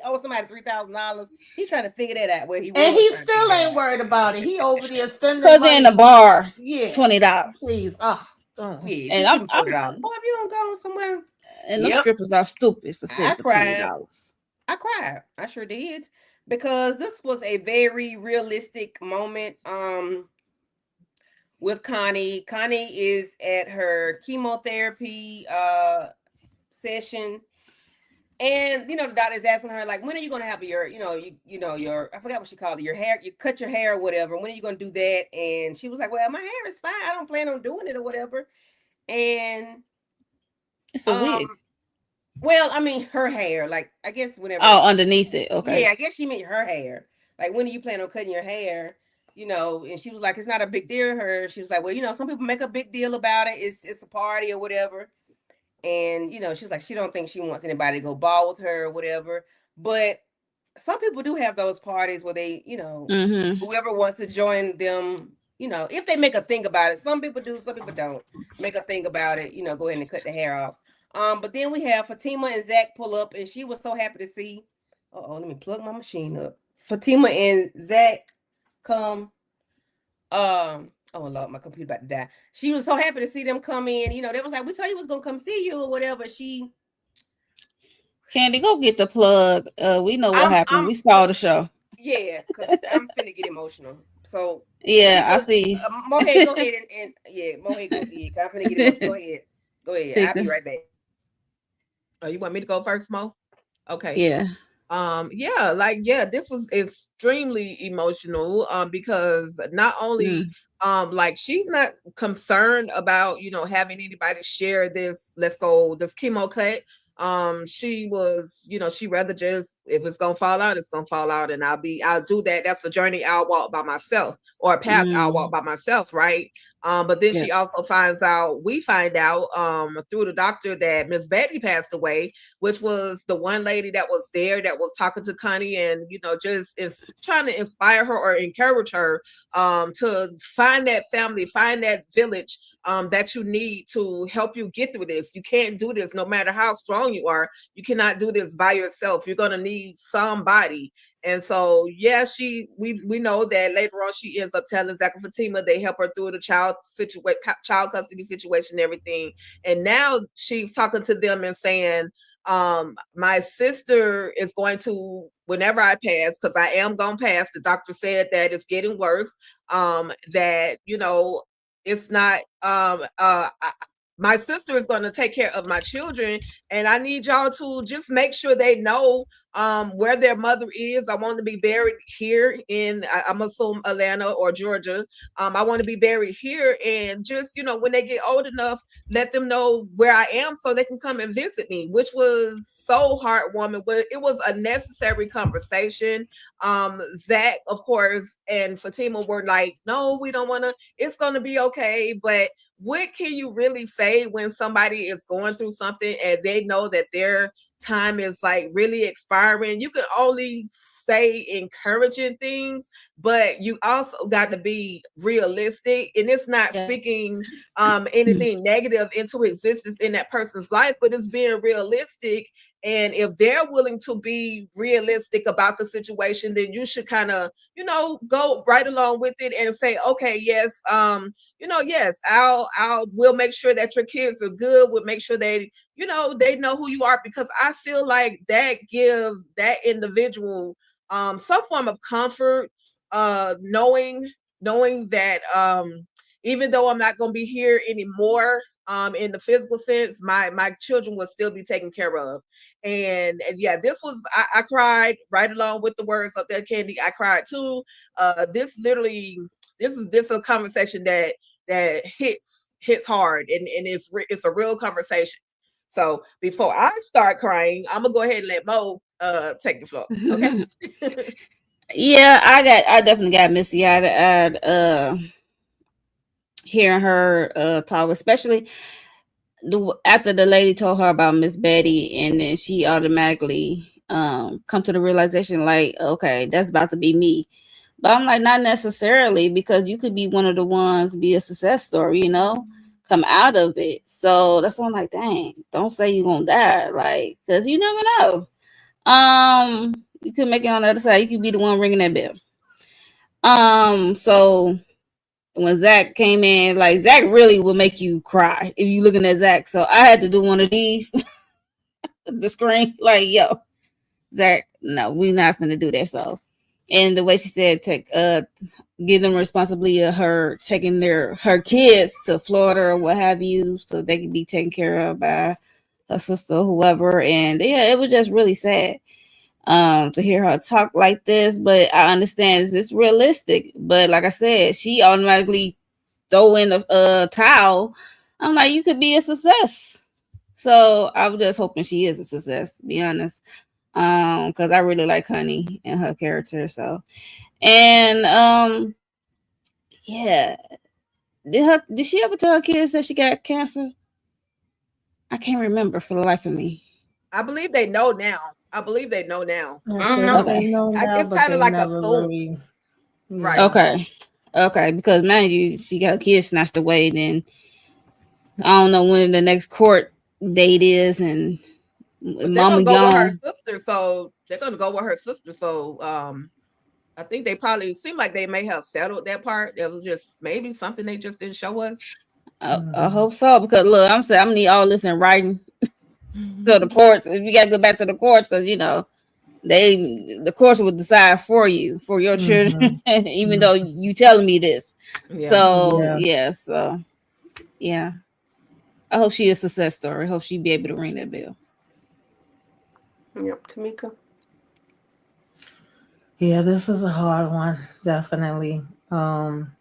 owed somebody $3,000. He's trying to figure that out where he was. And he still ain't worried about it. He over there spending because money. in the bar. Yeah. $20. Please. Oh, don't. Yeah, and I'm $40. Boy, if you don't go somewhere. And the strippers are stupid for saying $20. I cried. I sure did. Because this was a very realistic moment with Connie. Connie is at her chemotherapy session. And the doctor's asking her, like, when are you gonna have your, your, I forgot what she called it, your hair, you cut your hair or whatever. When are you gonna do that? And she was like, well, my hair is fine. I don't plan on doing it or whatever. And it's a wig. Well, I mean, her hair, like, I guess whenever. Oh, underneath it. Okay. Yeah, I guess she meant her hair. Like, when do you plan on cutting your hair? And she was like, it's not a big deal to her. She was like, well, some people make a big deal about it. It's a party or whatever. And, she was like, she don't think she wants anybody to go ball with her or whatever. But some people do have those parties where they, whoever wants to join them, if they make a thing about it. Some people do, some people don't make a thing about it, go ahead and cut the hair off. But then we have Fatima and Zach pull up, and she was so happy to see. Let me plug my machine up. Fatima and Zach come. Oh Lord, my computer about to die. She was so happy to see them come in. They was like, we told you was gonna come see you or whatever. Candy, go get the plug. We know what happened. We saw the show. Yeah, because I'm finna get emotional. So yeah, I see. Mohey, go ahead and Mohey, go ahead. I'm finna get emotional. Go ahead. I'll be right back. Oh, you want me to go first, Mo? Okay. Yeah. This was extremely emotional because not only like she's not concerned about having anybody share this chemo cut. She was, she rather just, if it's gonna fall out, it's gonna fall out, and I'll do that. That's a journey I'll walk by myself, or a path I'll walk by myself, right? But then she also we find out through the doctor that Miss Betty passed away, which was the one lady that was there that was talking to Connie and just is trying to inspire her or encourage her to find that family, find that village that you need to help you get through this. You can't do this no matter how strong you are. You cannot do this by yourself. You're gonna need somebody. And so, we know that later on she ends up telling Zach and Fatima they help her through the child custody situation and everything. And now she's talking to them and saying, my sister is going to, whenever I pass, because I am gonna pass, the doctor said that it's getting worse, that it's not my sister is going to take care of my children, and I need y'all to just make sure they know where their mother is. I want to be buried here in, I'm assuming, Atlanta or Georgia. I want to be buried here, and just, when they get old enough, let them know where I am so they can come and visit me, which was so heartwarming. But it was a necessary conversation. Zach, of course, and Fatima were like, no, we don't want to, it's going to be okay. But what can you really say when somebody is going through something and they know that their time is like really expiring. You can only say encouraging things, but you also got to be realistic. And it's not speaking anything negative into existence in that person's life, but it's being realistic. And if they're willing to be realistic about the situation, then you should kind of, go right along with it and say, okay, yes, yes, we'll make sure that your kids are good. We'll make sure they know who you are, because I feel like that gives that individual some form of comfort, knowing that even though I'm not going to be here anymore, in the physical sense, my children will still be taken care of. And yeah, this was, I cried right along with the words up there, Candy. I cried too. This is a conversation that hits hard, and it's a real conversation. So before I start crying, I'm gonna go ahead and let Mo take the floor. Okay. Yeah, I definitely got Missy eyed hearing her talk, especially after the lady told her about Miss Betty, and then she automatically come to the realization like, okay, that's about to be me. But I'm like, not necessarily, because you could be one of the ones, be a success story, come out of it. So that's why I'm like, dang, don't say you're gonna die, like, because you never know. You could make it on the other side. You could be the one ringing that bell. So when Zach came in, like, Zach really will make you cry if you looking at Zach. So I had to do one of these, the screen, like, yo, Zach, no, we're not gonna do that. So, and the way she said, give them responsibility of her taking her kids to Florida or what have you, so they can be taken care of by her sister, whoever. And yeah, it was just really sad to hear her talk like this. But I understand it's realistic. But like I said, she automatically throw in a towel. I'm like, you could be a success. So I was just hoping she is a success, to be honest. Because I really like Connie and her character. So, and yeah, did she ever tell her kids that she got cancer? I can't remember for the life of me. I believe they know now. Okay. It's kind of like a soul. Really, right. Okay. Because man, if you got a kid snatched away, then I don't know when the next court date is, and mama gone. Her sister, so they're gonna go with her sister. So I think they probably seem like they may have settled that part. It was just maybe something they just didn't show us. I hope so, because look, I'm saying I'm gonna need all this in writing to the courts. If you gotta go back to the courts, because the courts will decide for you, for your children, even though you telling me this. Yeah. So yeah. I hope she is a success story. I hope she be able to ring that bell. Yep, Tamika. Yeah, this is a hard one, definitely. I'm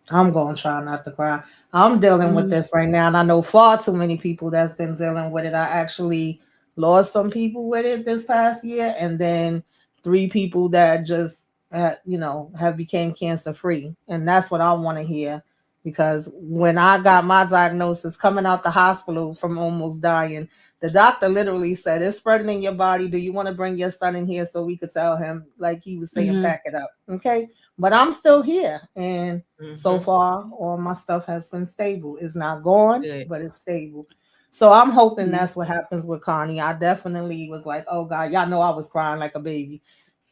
gonna try not to cry. I'm dealing with this right now, and I know far too many people that's been dealing with it. I actually lost some people with it this past year, and then 3 people that just have became cancer free, and that's what I want to hear. Because when I got my diagnosis coming out the hospital from almost dying, the doctor literally said, it's spreading in your body. Do you want to bring your son in here so we could tell him, like he was saying, pack it up? Okay. But I'm still here. And so far, all my stuff has been stable. It's not gone, but it's stable. So I'm hoping that's what happens with Connie. I definitely was like, oh God, y'all know I was crying like a baby.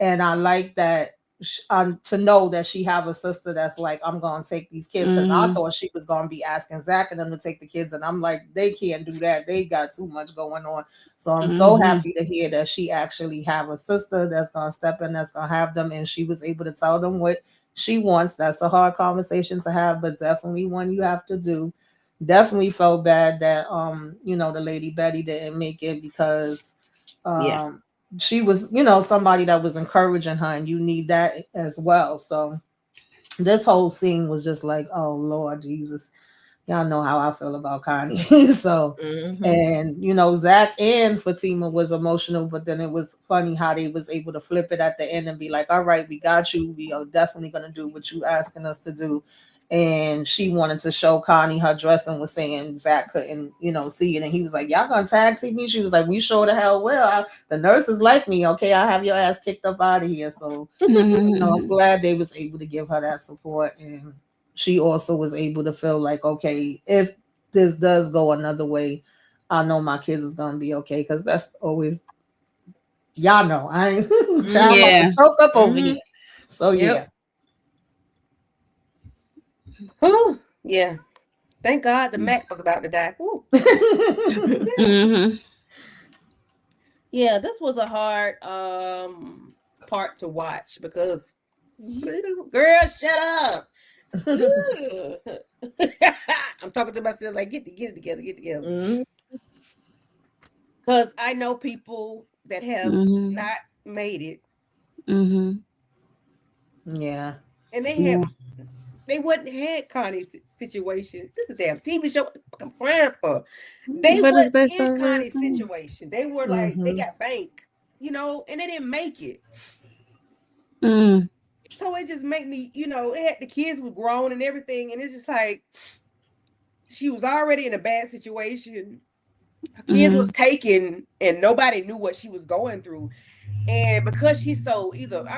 And I like that. To know that she have a sister that's like, I'm gonna take these kids, because I thought she was gonna be asking Zach and them to take the kids, and I'm like, they can't do that. They got too much going on. So I'm so happy to hear that she actually have a sister that's gonna step in, that's gonna have them, and she was able to tell them what she wants. That's a hard conversation to have, but definitely one you have to do. Definitely felt bad that the lady Betty didn't make it, because she was, somebody that was encouraging her, and you need that as well. So this whole scene was just like, oh Lord Jesus, y'all know how I feel about Connie. So, and Zach and Fatima was emotional, but then it was funny how they was able to flip it at the end and be like, all right, we got you. We are definitely gonna do what you asking us to do. and she wanted to show Connie her dress and was saying Zach couldn't, see it. And he was like, y'all gonna tag team me? She was like, we sure the hell will. The nurses like me. Okay, I'll have your ass kicked up out of here. So I'm glad they was able to give her that support. And she also was able to feel like, okay, if this does go another way, I know my kids is gonna be okay. Because that's always, y'all know, I ain't child choke up over here. So yeah. Whew, yeah. Thank God the Mac was about to die. Yeah, this was a hard part to watch because girl, shut up. I'm talking to myself like get it together. Because I know people that have not made it. Yeah. And they wouldn't had Connie's situation. This is a damn TV show. I'm crying for. They wasn't in Connie's situation. They were like, they got bank, and they didn't make it. So it just made me, it had the kids were grown and everything. And it's just like, she was already in a bad situation. Her kids was taken and nobody knew what she was going through. And because she's so I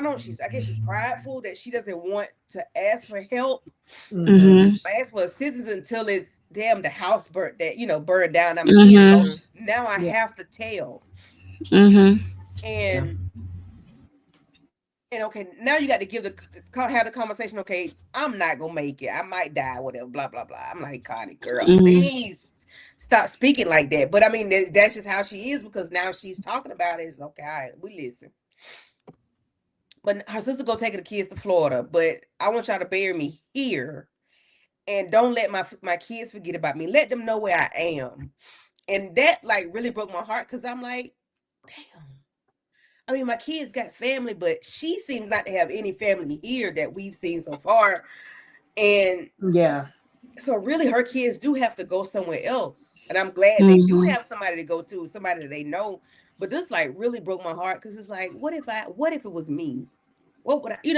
guess she's prideful that she doesn't want to ask for help. Ask for assistance until it's the house burned down. Now I have to tell. And okay, now you got to have the conversation. Okay, I'm not gonna make it. I might die, whatever, blah blah blah. I'm like, Connie, girl, please stop speaking like that. But I mean, that's just how she is because now she's talking about it. It's okay, all right, we listen. But her sister go take the kids to Florida. But I want y'all to bury me here, and don't let my kids forget about me. Let them know where I am, and that like really broke my heart because I'm like, damn. I mean, my kids got family, but she seems not to have any family here that we've seen so far. And so really her kids do have to go somewhere else. And I'm glad they do have somebody to go to, somebody that they know. But this like really broke my heart because it's like, what if it was me? What would I, hey,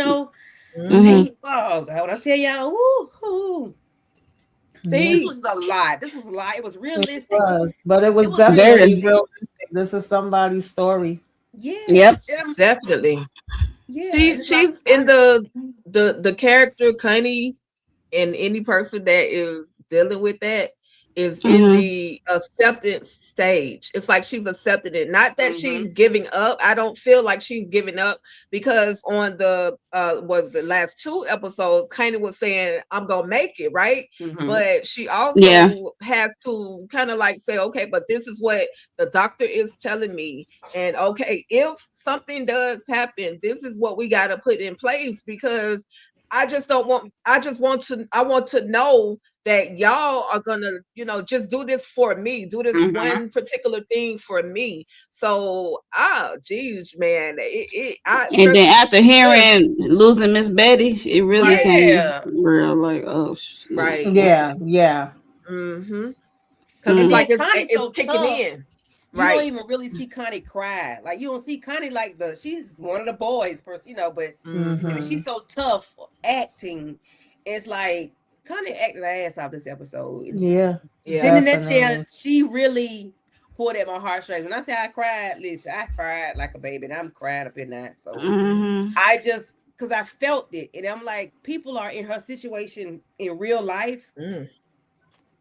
oh God, when I tell y'all, this was a lot. This was a lot. It was realistic. But it was definitely realistic. This is somebody's story. Yeah. Yep. Definitely. Yeah. She's in the character Connie, and any person that is dealing with that is in the acceptance stage. It's like she's accepted it. Not that she's giving up. I don't feel like she's giving up because on the was the last 2 episodes, Connie was saying, I'm gonna make it, right? But she also has to kind of like say, okay, but this is what the doctor is telling me. And okay, if something does happen, this is what we gotta put in place because I want to know that y'all are gonna, just do this for me, do this one particular thing for me. So, geez, man. And then after hearing losing Miss Betty, it really came real like, oh shit. Right. Yeah. Because it's like it's kicking in. You don't even really see Connie cry. Like you don't see Connie like she's one of the boys person, but she's so tough acting. It's like Connie acted her ass off this episode. Sitting in that chair, she really pulled at my heartstrings. When I say I cried, listen, I cried like a baby, and I'm crying up in that. So I just because I felt it, and I'm like, people are in her situation in real life.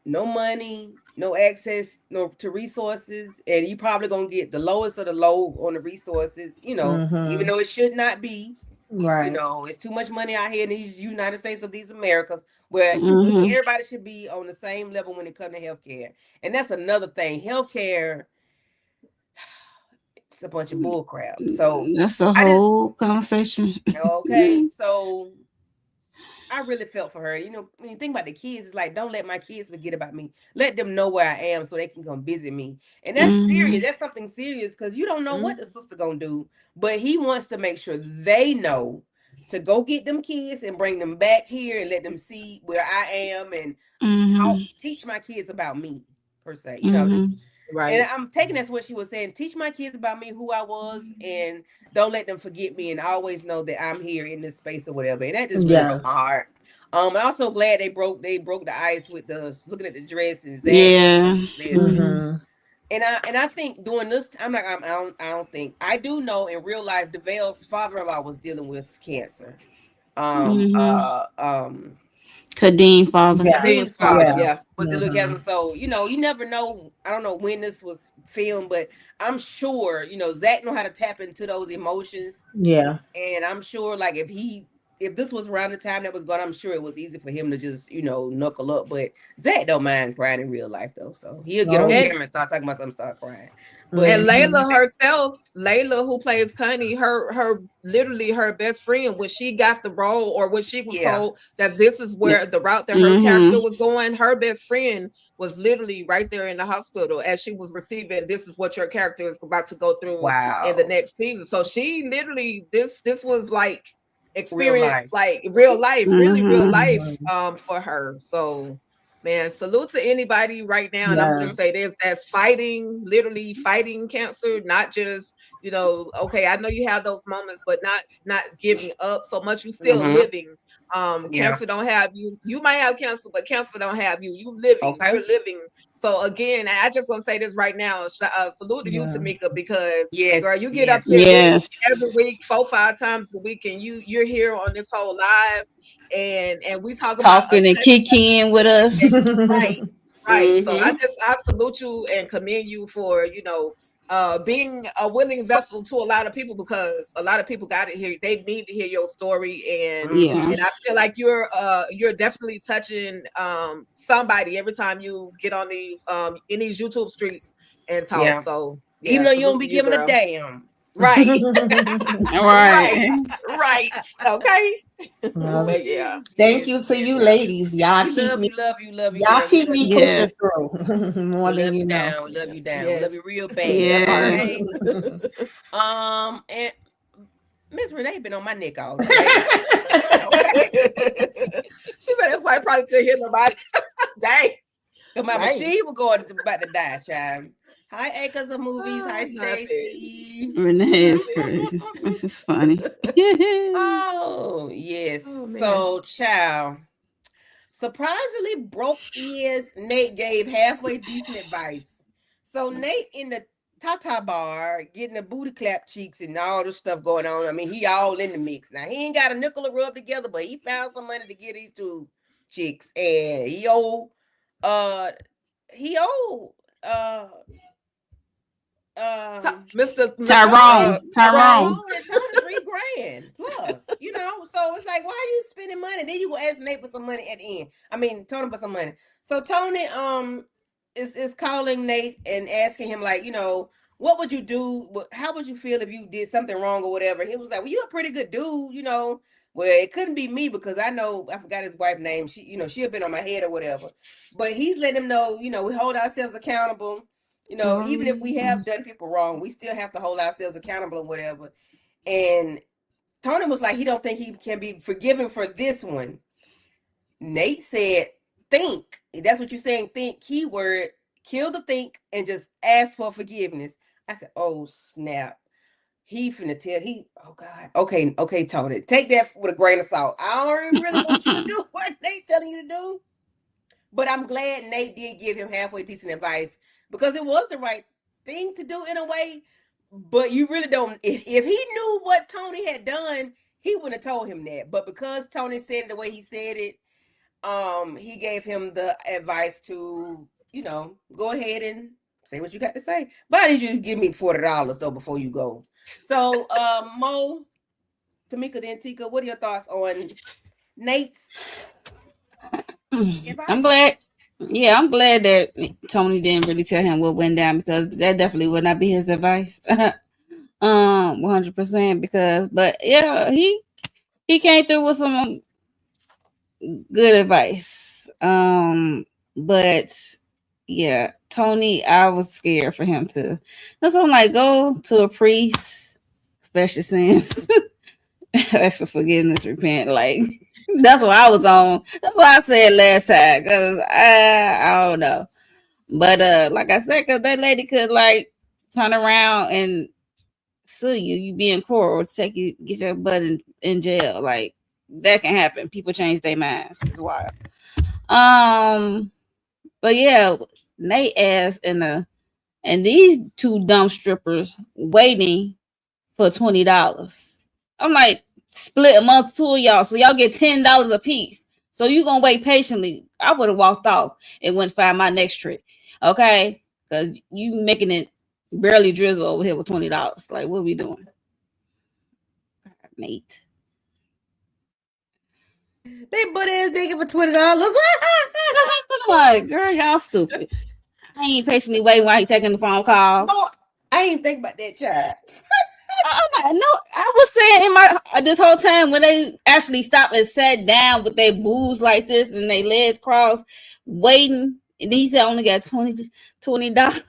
No money, no access, to resources, and you probably gonna get the lowest of the low on the resources, even though it should not be. Right. It's too much money out here in these United States of these Americas where everybody should be on the same level when it comes to healthcare. And that's another thing. Healthcare, it's a bunch of bull crap. So that's a whole conversation. Okay. So I really felt for her. When you think about the kids, it's like, don't let my kids forget about me. Let them know where I am so they can come visit me. And that's serious. That's something serious because you don't know what the sister gonna do. But he wants to make sure they know to go get them kids and bring them back here and let them see where I am and teach my kids about me, per se. Right. And I'm taking that's what she was saying. Teach my kids about me, who I was, and don't let them forget me, and always know that I'm here in this space or whatever. And that just really broke my heart. I'm also glad they broke the ice with the looking at the dress and Zach. Yeah. Mm-hmm. And I think during this, I don't think I do know in real life, DeVale's father-in-law was dealing with cancer. Kadeem father. Yeah. Kadeem's Kadeem's father, father Yeah. yeah. was dealing with cancer. Mm-hmm. So you know, you never know. I don't know when this was filmed, but I'm sure Zach know how to tap into those emotions, Yeah. and I'm sure like if this was around the time that was going, I'm sure it was easy for him to just knuckle up. But Zach don't mind crying in real life though, so he'll get on No. camera and start talking about something, start crying. But And Mm-hmm. Layla herself, Layla, who plays Connie, her literally her best friend, when she got the role or when she was yeah, told that this is where the route that her character was going, her best friend was literally right there in the hospital as she was receiving, this is what your character is about to go through in the wow, next season. So she literally, this was like real experience, life. like real life, really real life Mm-hmm. for her. So man, salute to anybody right now. And I'm gonna say Yes. this, that's fighting, literally fighting cancer, not just, okay, I know you have those moments, but not giving up so much. You still Mm-hmm. living. Yeah. Cancer don't have you. You might have cancer, but cancer don't have you. You living. Okay. You're living. So again, I just gonna say this right now. Salute to you, Yeah. Tamika, because Yes. girl, you get up Yes. here literally Yes. every week, 4-5 times a week, and you're here on this whole live, and we talk about Talking and kicking with us. right. Right. So Mm-hmm. I salute you and commend you for, being a willing vessel to a lot of people, because a lot of people got to hear, they need to hear your story. And Yeah. I feel like you're definitely touching somebody every time you get on these in these YouTube streets and talk. Yeah. So Even yeah, though you don't salute be to you, giving a girl. damn. Right. All Right. right. Right. Okay. Well, But yeah. thank Yes. you to Yes. you ladies. Y'all We keep love me you, love you, love you, y'all girl. We keep love me you. Yeah. pushing through more We than love you you know. down. We love you down. We Yes. love you real bad. Yeah. Okay. And Miss Renee been on my neck all day. Okay. She better probably couldn't hear nobody. Dang. Cause my Dang. machine was going to about to die, child. Hi, Acres of Movies. Hi, Nothing. Stacy. Renee is crazy. This is funny. Oh, yes. Oh, man. So, child. Surprisingly, broke ears Nate gave halfway decent advice. So Nate in the Tata bar getting the booty clap cheeks and all this stuff going on. I mean, he all in the mix. Now he ain't got a nickel to rub together, but he found some money to get these two chicks, and he owe uh Mr. Tyrone. Tyrone Tyrone. and Tony $3,000 plus, so it's like, why are you spending money? Then you go ask Nate for some money at the end. I mean, Tony for some money. So Tony is calling Nate and asking him, like, what would you do? How would you feel if you did something wrong or whatever? He was like, well, you're a pretty good dude. Well, it couldn't be me because I know I forgot his wife's name. She, she'd have been on my head or whatever. But he's letting him know, we hold ourselves accountable. Even if we have done people wrong, we still have to hold ourselves accountable or whatever. And Tony was like, he don't think he can be forgiven for this one. Nate said, think. That's what you're saying. Think, keyword, kill the think and just ask for forgiveness. I said, oh, snap. He finna tell, oh God. Okay, Tony. Take that with a grain of salt. I don't really want you to do what Nate's telling you to do. But I'm glad Nate did give him halfway decent advice, because it was the right thing to do in a way. But you really don't. If he knew what Tony had done, he wouldn't have told him that. But because Tony said it the way he said it, he gave him the advice to, go ahead and say what you got to say. But I need you to give me $40 though before you go. So, Mo, Tamika, then Tika, what are your thoughts on Nate's advice? I'm glad. Yeah, I'm glad that Tony didn't really tell him what went down, because that definitely would not be his advice. 100%. But yeah, he came through with some good advice. But yeah, Tony, I was scared for him to. That's why I'm like, go to a priest, especially since ask for forgiveness, repent. Like, that's what I was on. That's what I said last time, because I don't know. But like I said, because that lady could like turn around and sue you. You be in court or take you, get your butt in jail. Like, that can happen. People change their minds. It's wild. But yeah, Nate asked and these two dumb strippers waiting for $20. I'm like, split amongst two of y'all, so y'all get $10 a piece. So you gonna wait patiently. I would have walked off and went find my next trick. Okay? Because you making it barely drizzle over here with $20. Like, what are we doing? Nate. They butt ass nigga for $20. Like, girl, y'all stupid. I ain't patiently waiting while he taking the phone call. No, I ain't think about that, child. No, I was saying in my this whole time when they actually stopped and sat down with their boobs like this and their legs crossed, waiting, and he said I only got $20.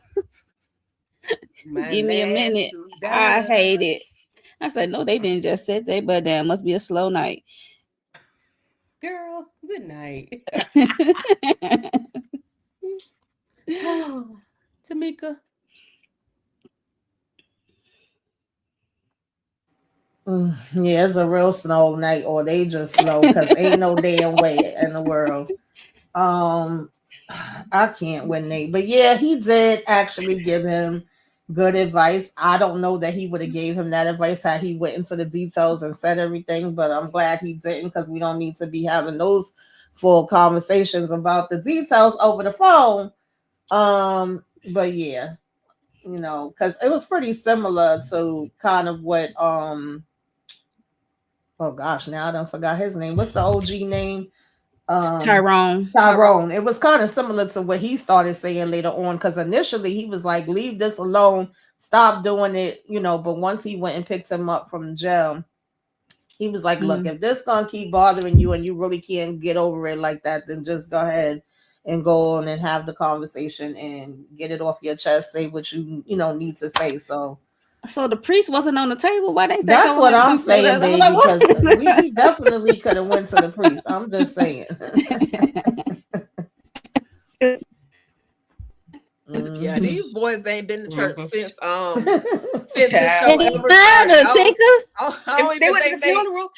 Give me a minute. I hate it. I said, no, they didn't just sit there, but damn, must be a slow night. Girl, good night. Tamika. Yeah, it's a real snow night, or they just slow because ain't no damn way in the world. I can't win Nate, but yeah, he did actually give him good advice. I don't know that he would have gave him that advice had he went into the details and said everything, but I'm glad he didn't because we don't need to be having those full conversations about the details over the phone. But yeah, you know, because it was pretty similar to kind of what oh gosh, now I don't forgot his name. What's the OG name? Tyrone. It was kind of similar to what he started saying later on, because initially he was like, leave this alone, stop doing it, you know, but once he went and picked him up from jail, he was like, look, if this gonna keep bothering you and you really can't get over it like that, then just go ahead and go on and have the conversation and get it off your chest, say what you need to say. So the priest wasn't on the table. Why they? That's what I'm saying, baby. Because we definitely could have went to the priest. I'm just saying. Yeah, these boys ain't been to church since the show ever started. They went to the funeral.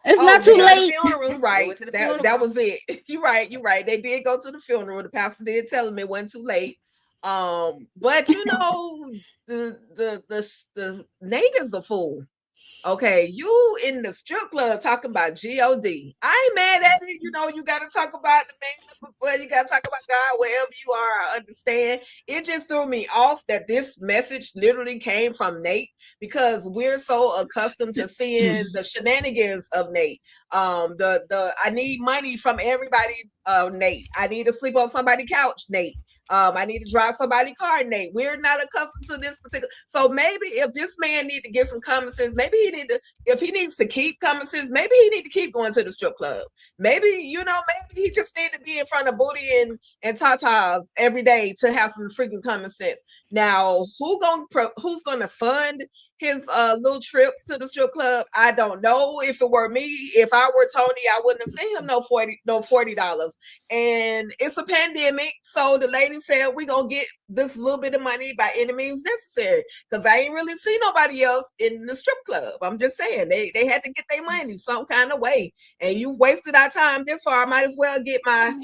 It's not too late. You're right. That was it. You're right. They did go to the funeral. The pastor did tell them it wasn't too late. But you know, the natives a fool. Okay, you in the strip club talking about God. I ain't mad at it. You know, you got to talk about the man, but you got to talk about God wherever you are. I understand. It just threw me off that this message literally came from Nate, because we're so accustomed to seeing the shenanigans of Nate. I need money from everybody, Nate. I need to sleep on somebody's couch, Nate. I need to drive somebody's car, Nate. We're not accustomed to this particular. So maybe if this man need to get some common sense, maybe if he needs to keep common sense, maybe he need to keep going to the strip club. Maybe, maybe he just need to be in front of booty and tatas every day to have some freaking common sense. Now, who's gonna fund his little trips to the strip club? I don't know. If it were me, if I were Tony, I wouldn't have sent him no $40. And it's a pandemic, so the lady said we're gonna get this little bit of money by any means necessary, because I ain't really see nobody else in the strip club. I'm just saying they had to get their money some kind of way, and you wasted our time this far. I might as well get my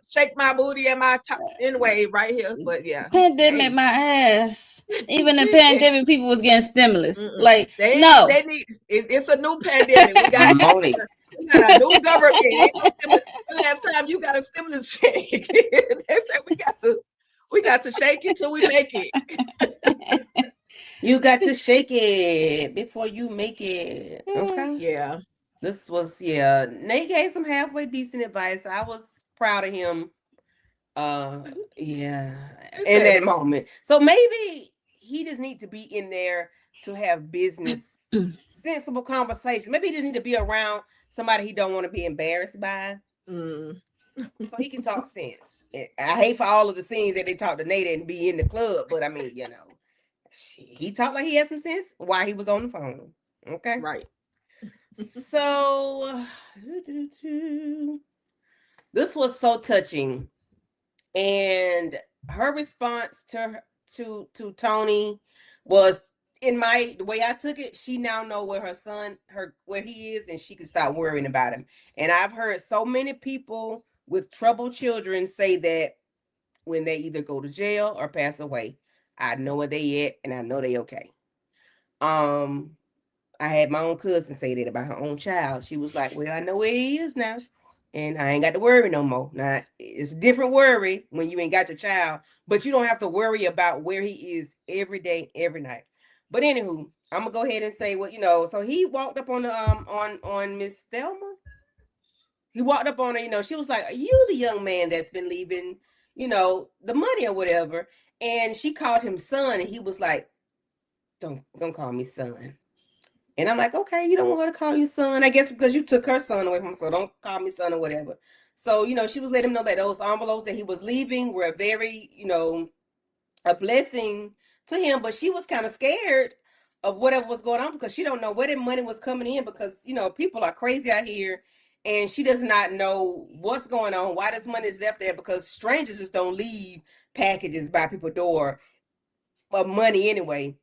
shake my booty and my top anyway right here. But yeah, pandemic my ass. Even in pandemic, people was getting stimulus. Like they need it's a new pandemic. We got a new government. Last time you got a stimulus check, they said we got to shake it till we make it. You got to shake it before you make it. Okay. Yeah. This was Nate gave some halfway decent advice. I was proud of him. In that moment. So maybe he just need to be in there to have business, sensible conversation. Maybe he just need to be around somebody he don't want to be embarrassed by. So he can talk sense. I hate for all of the scenes that they talk to Nate and be in the club, but I mean, he talked like he had some sense while he was on the phone. Okay. Right. So this was so touching. And her response to Tony was, the way I took it, she now know where where he is, and she can stop worrying about him. And I've heard so many people with troubled children say that when they either go to jail or pass away, I know where they at, and I know they okay. Um, I had my own cousin say that about her own child. She was like, "Well, I know where he is now, and I ain't got to worry no more." Now it's a different worry when you ain't got your child, but you don't have to worry about where he is every day, every night. But anywho, I'm gonna go ahead and say what you know. So he walked up on the on Miss Thelma. He walked up on her. She was like, "Are you the young man that's been leaving, the money or whatever?" And she called him son, and he was like, "Don't call me son." And I'm like, okay, you don't want her to call you son, I guess because you took her son away from him, so don't call me son or whatever. So, she was letting him know that those envelopes that he was leaving were very, a blessing to him, but she was kind of scared of whatever was going on because she don't know where the money was coming in because, people are crazy out here and she does not know what's going on, why this money is left there because strangers just don't leave packages by people's door of money anyway.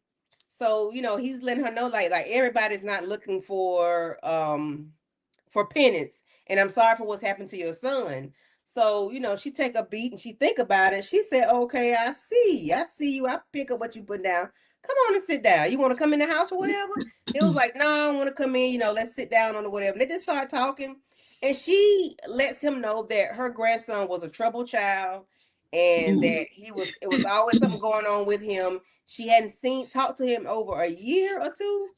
So, he's letting her know like everybody's not looking for penance. And I'm sorry for what's happened to your son. So, she take a beat and she think about it. She said, okay, I see. I see you. I pick up what you put down. Come on and sit down. You want to come in the house or whatever? It was like, no, I want to come in, let's sit down on the whatever. And they just start talking. And she lets him know that her grandson was a troubled child and that it was always something going on with him. She hadn't talked to him over a year or two.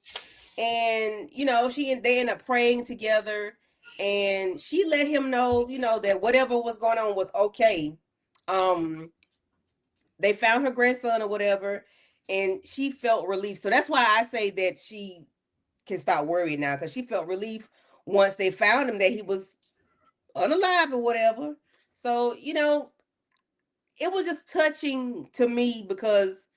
And, they end up praying together and she let him know, that whatever was going on was okay. They found her grandson or whatever, and she felt relief. So that's why I say that she can stop worrying now because she felt relief once they found him that he was unalive or whatever. So, it was just touching to me because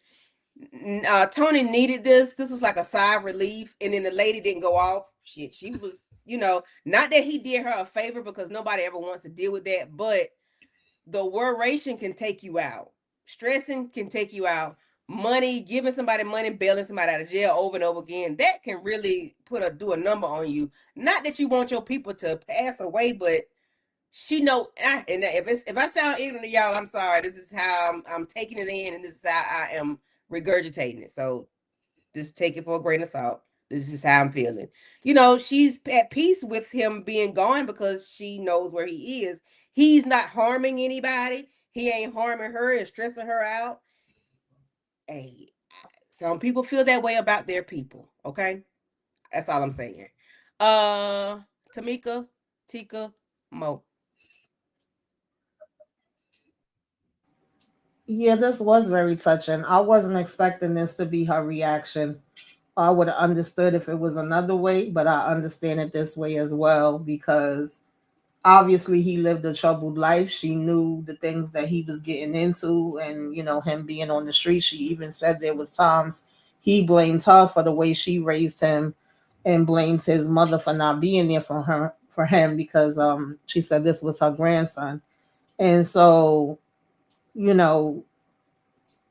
Tony needed this. This was like a sigh of relief. And then the lady didn't go off. Shit, she was, not that he did her a favor because nobody ever wants to deal with that, but the worration can take you out. Stressing can take you out. Money, giving somebody money, bailing somebody out of jail over and over again, that can really do a number on you. Not that you want your people to pass away, but she know, and if I sound ignorant to y'all, I'm sorry. This is how I'm taking it in, and this is how I am regurgitating it. So just take it for a grain of salt. This is how I'm feeling. She's at peace with him being gone because she knows where he is. He's not harming anybody. He ain't harming her and stressing her out. Hey, some people feel that way about their people. Okay, that's all I'm saying. Tamika, Tika, Mo. Yeah, this was very touching. I wasn't expecting this to be her reaction. I would have understood if it was another way, but I understand it this way as well because obviously he lived a troubled life. She knew the things that he was getting into and, him being on the street. She even said there was times he blames her for the way she raised him and blames his mother for not being there for him because she said this was her grandson. And so, you know,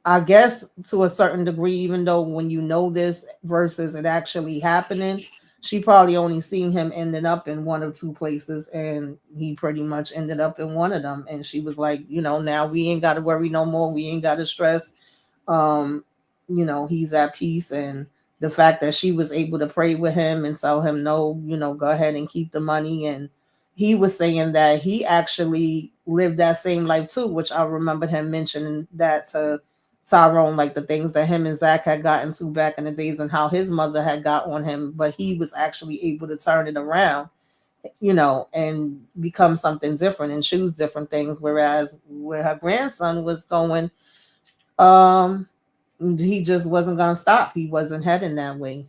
I guess to a certain degree, even though when you know this versus it actually happening, she probably only seen him ending up in one or two places, and he pretty much ended up in one of them. And she was like, now we ain't got to worry no more. We ain't got to stress. Um, he's at peace. And the fact that she was able to pray with him and tell him, no, go ahead and keep the money. And he was saying that he actually lived that same life too, which I remember him mentioning that to Tyrone, like the things that him and Zach had gotten to back in the days and how his mother had got on him, but he was actually able to turn it around, and become something different and choose different things. Whereas where her grandson was going, he just wasn't going to stop. He wasn't heading that way,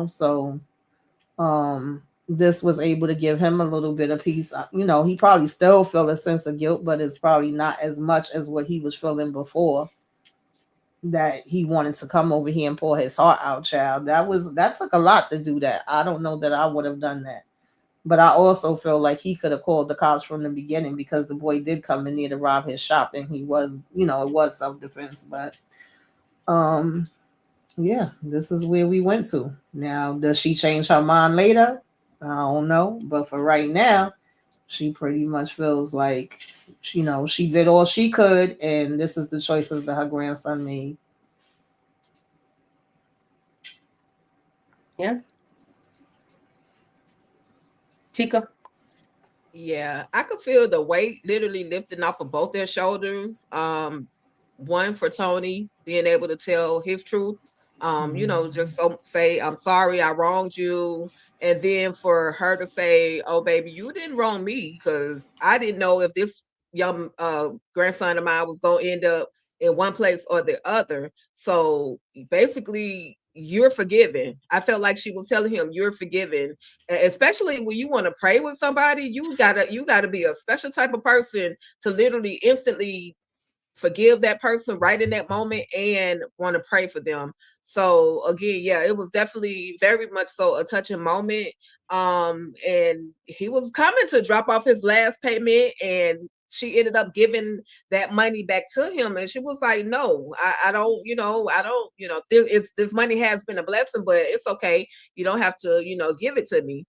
So, this was able to give him a little bit of peace. He probably still feel a sense of guilt, but it's probably not as much as what he was feeling before. That he wanted to come over here and pour his heart out, child. That took a lot to do that. I don't know that I would have done that. But I also feel like he could have called the cops from the beginning because the boy did come in there to rob his shop and he was, it was self-defense. But Yeah, this is where we went to. Now, does she change her mind later? I don't know. But for right now, she pretty much feels like, she did all she could, and this is the choices that her grandson made. Yeah. Tika. Yeah, I could feel the weight literally lifting off of both their shoulders. One for Tony being able to tell his truth. Just say, I'm sorry, I wronged you. And then for her to say, oh baby, you didn't wrong me, because I didn't know if this young grandson of mine was gonna end up in one place or the other. So basically you're forgiven. I felt like she was telling him you're forgiven, especially when you want to pray with somebody. You gotta be a special type of person to literally instantly forgive that person right in that moment and want to pray for them. So again, yeah, it was definitely very much so a touching moment. And he was coming to drop off his last payment, and she ended up giving that money back to him, and she was like, no, I don't, this money has been a blessing, but it's okay, you don't have to, give it to me.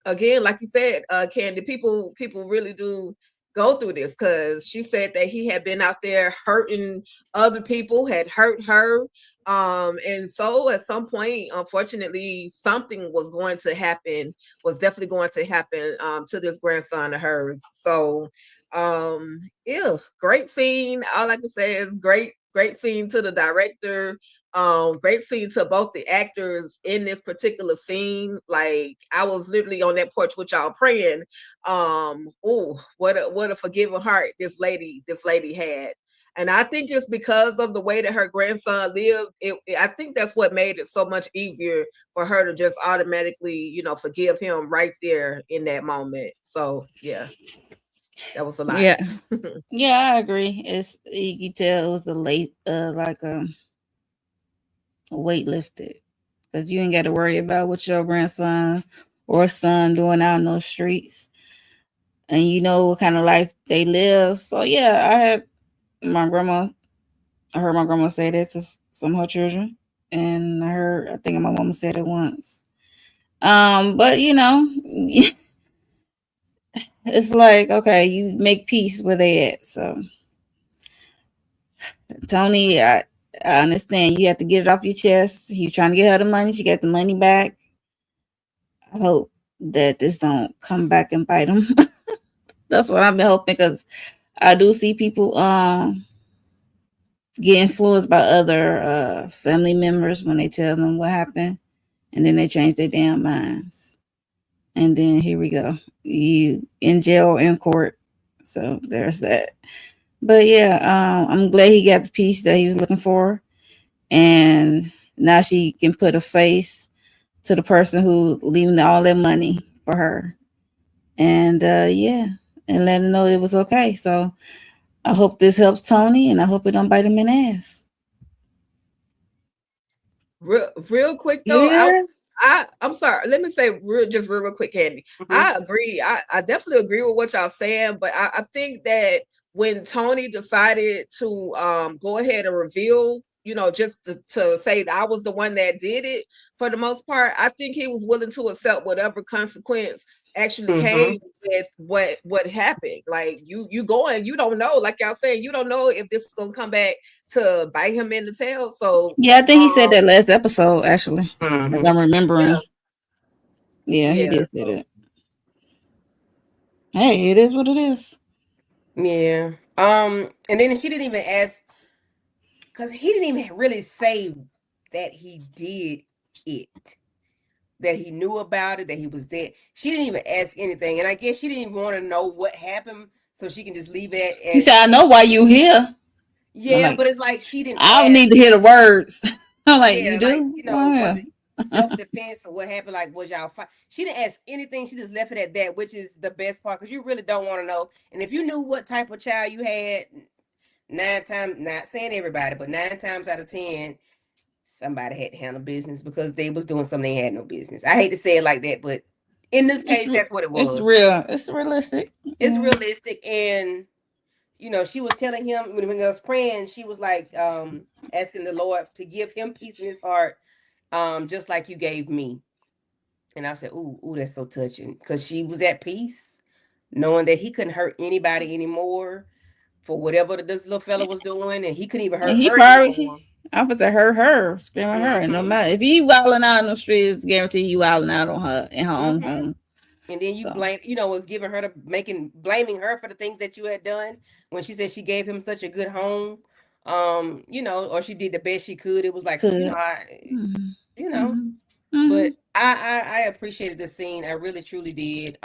Again, like you said, Candy, people really do go through this, because she said that he had been out there hurting other people, had hurt her. And so at some point, unfortunately, something was definitely going to happen to this grandson of hers. So yeah, great scene. All I can say is great scene to the director. Great scene to both the actors in this particular scene. Like, I was literally on that porch with y'all praying. Oh, what a forgiving heart this lady had. And I think it's because of the way that her grandson lived. I think that's what made it so much easier for her to just automatically, forgive him right there in that moment. So yeah, that was a lot. Yeah, yeah, I agree. It's, you can tell it was the late, like weight lifted, because you ain't got to worry about what your grandson or son doing out in those streets, and you know what kind of life they live. So yeah, my grandma. I heard my grandma say that to some of her children, and I think my mama said it once. But it's like, okay, you make peace where they at. So Tony, I understand you have to get it off your chest. You trying to get her the money, she got the money back. I hope that this don't come back and bite him. That's what I've been hoping, because I do see people get influenced by other family members when they tell them what happened, and then they change their damn minds. And then here we go, you in jail or in court. So there's that. But yeah, I'm glad he got the piece that he was looking for, and now she can put a face to the person who leaving all that money for her, and yeah, and let her know it was okay. So I hope this helps Tony, and I hope it don't bite him in the ass. Real quick though, Yeah. I'm sorry. Let me say real quick, Candy. I agree. I definitely agree with what y'all saying, but I think that when Tony decided to go ahead and reveal, just to say that I was the one that did it, for the most part, I think he was willing to accept whatever consequence actually came with what happened. Like, you going, you don't know, like y'all saying, you don't know if this is gonna come back to bite him in the tail. So Yeah, I think he said that last episode, actually, as I'm remembering. Yeah, he did say that. Hey, it is what it is. Yeah. And then she didn't even ask, because he didn't even really say that he did it, that he knew about it, that he was there. She didn't even ask anything, and I guess she didn't even want to know what happened, so she can just leave it He as said, "I know why you here." I'm yeah. like, But it's like she didn't I don't ask. need to hear the words. I'm like, Yeah, you like, do? Oh was yeah. it self-defense or what happened? Like, was y'all fight? She didn't ask anything. She just left it at that, which is the best part, because you really don't want to know. And if you knew what type of child you had, 9 times, not saying everybody, but 9 times out of 10, somebody had to handle business, because they was doing something they had no business. I hate to say it like that, but in this case, that's what it It's was. real. It's realistic. It's Yeah. realistic, and she was telling him when he was praying, she was like asking the Lord to give him peace in his heart, just like you gave me. And I said, ooh, that's so touching, because she was at peace, knowing that he couldn't hurt anybody anymore for whatever this little fella was doing, and he couldn't even And hurt he her probably, anymore. I was at her, screaming her. And no matter if you wilding out on the streets, guarantee you wilding out on her in her own home. And then you blame, was giving her blaming her for the things that you had done when she said she gave him such a good home, or she did the best she could. It was like, but I appreciated the scene. I really truly did.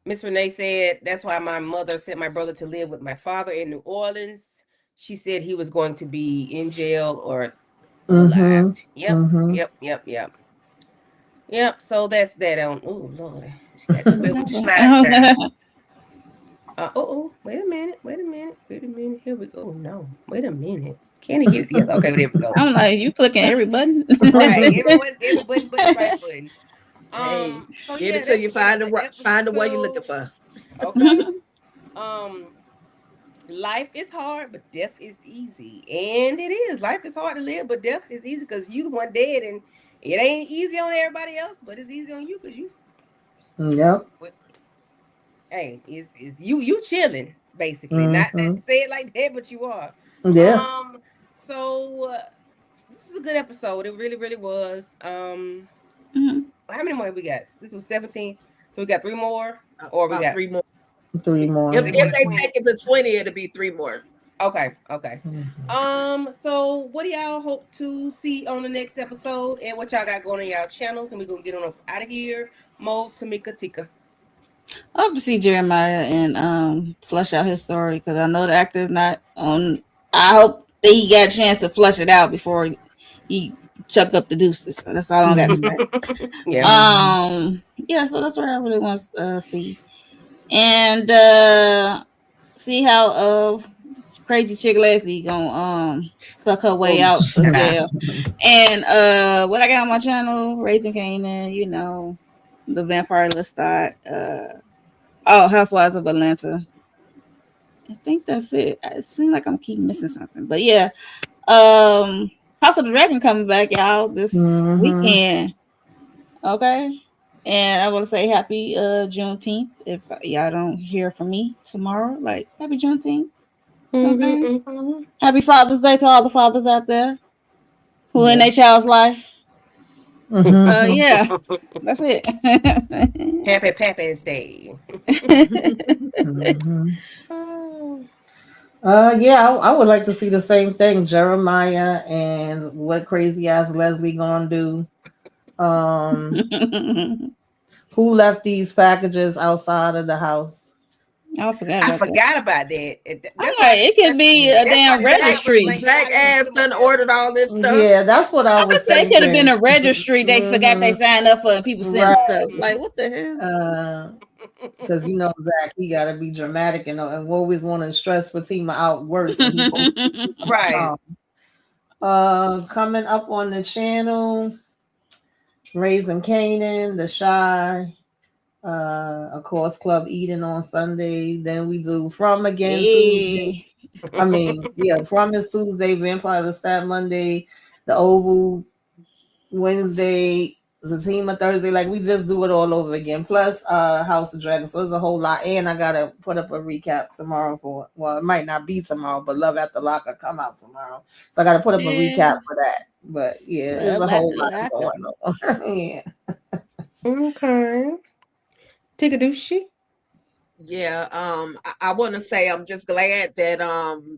Miss Renee said that's why my mother sent my brother to live with my father in New Orleans. She said he was going to be in jail or alive. Yep. So that's that on. Oh Lord, she got to live with the slide time. Wait a minute. Here we go. No, wait a minute. Can he get it together? Okay, there we go. I'm like, you clicking every button. Right, every button but the right button. Hey, So get yeah, it till you find the one you're looking for. Okay. Life is hard, but death is easy. And it is. Life is hard to live, but death is easy because you the one dead, and it ain't easy on everybody else, but it's easy on you because you. Yep. Hey, is you chilling basically? Not that say it like that, but you are. Yeah. So this was a good episode. It really, really was. How many more we got? This was 17th, so we got 3 more, or we got 3 more. 3 more. If they take it to 20, it'll be 3 more. Okay. So what do y'all hope to see on the next episode, and what y'all got going on y'all channels, and we're gonna get on up out of here. Mo, Tamika, Tika. I hope to see Jeremiah and flush out his story, because I know the actor is not on. I hope that he got a chance to flush it out before he chuck up the deuces. So that's all I got to say. Yeah. So that's what I really want to see, and see how crazy chick Leslie gonna suck her way out of jail. And what I got on my channel, Raising Kanan, the Vampire Lestat, Housewives of Atlanta. I think that's it. It seems like I'm keep missing something, but yeah. House of the Dragon coming back, y'all, this weekend. Okay. And I want to say happy Juneteenth. If y'all don't hear from me tomorrow, like happy Juneteenth. Okay. Happy Father's Day to all the fathers out there who in their child's life. Yeah, that's it. Happy Papa's Day. Yeah, I would like to see the same thing. Jeremiah and what crazy ass Leslie gonna do. Who left these packages outside of the house? I forgot about that. It could be a damn registry. Zach ass done ordered all this stuff. Yeah, that's what I was saying. It could have been a registry they forgot they signed up for, and people send stuff. Like, what the hell? Because Zach, he gotta be dramatic and always want to stress Fatima out worse. Right. Coming up on the channel, Raising Kanan, The Shy, of course, Club Eden on Sunday. Then we do From Again Tuesday. From is Tuesday, Vampire Lestat Monday, The Oval Wednesday, Zatima Thursday. Like, we just do it all over again. Plus House of Dragons. So there's a whole lot. And I gotta put up a recap tomorrow it might not be tomorrow, but Love After Locker come out tomorrow. So I gotta put up a recap for that. But yeah, there's a whole lot going on. Yeah. Okay. Take a douche. Yeah, I want to say I'm just glad that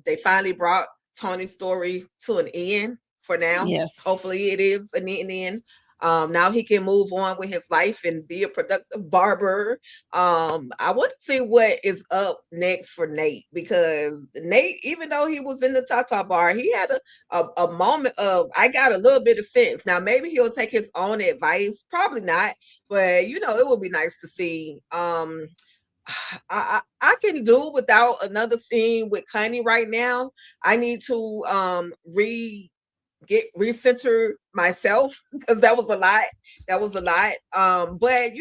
they finally brought Tony's story to an end for now. Yes. Hopefully it is an end. Now he can move on with his life and be a productive barber. I want to see what is up next for Nate, because Nate, even though he was in the Tata bar, he had a moment of, I got a little bit of sense. Now maybe he'll take his own advice, probably not, but it would be nice to see. I can do without another scene with Connie right now. I need to recenter myself, because that was a lot. But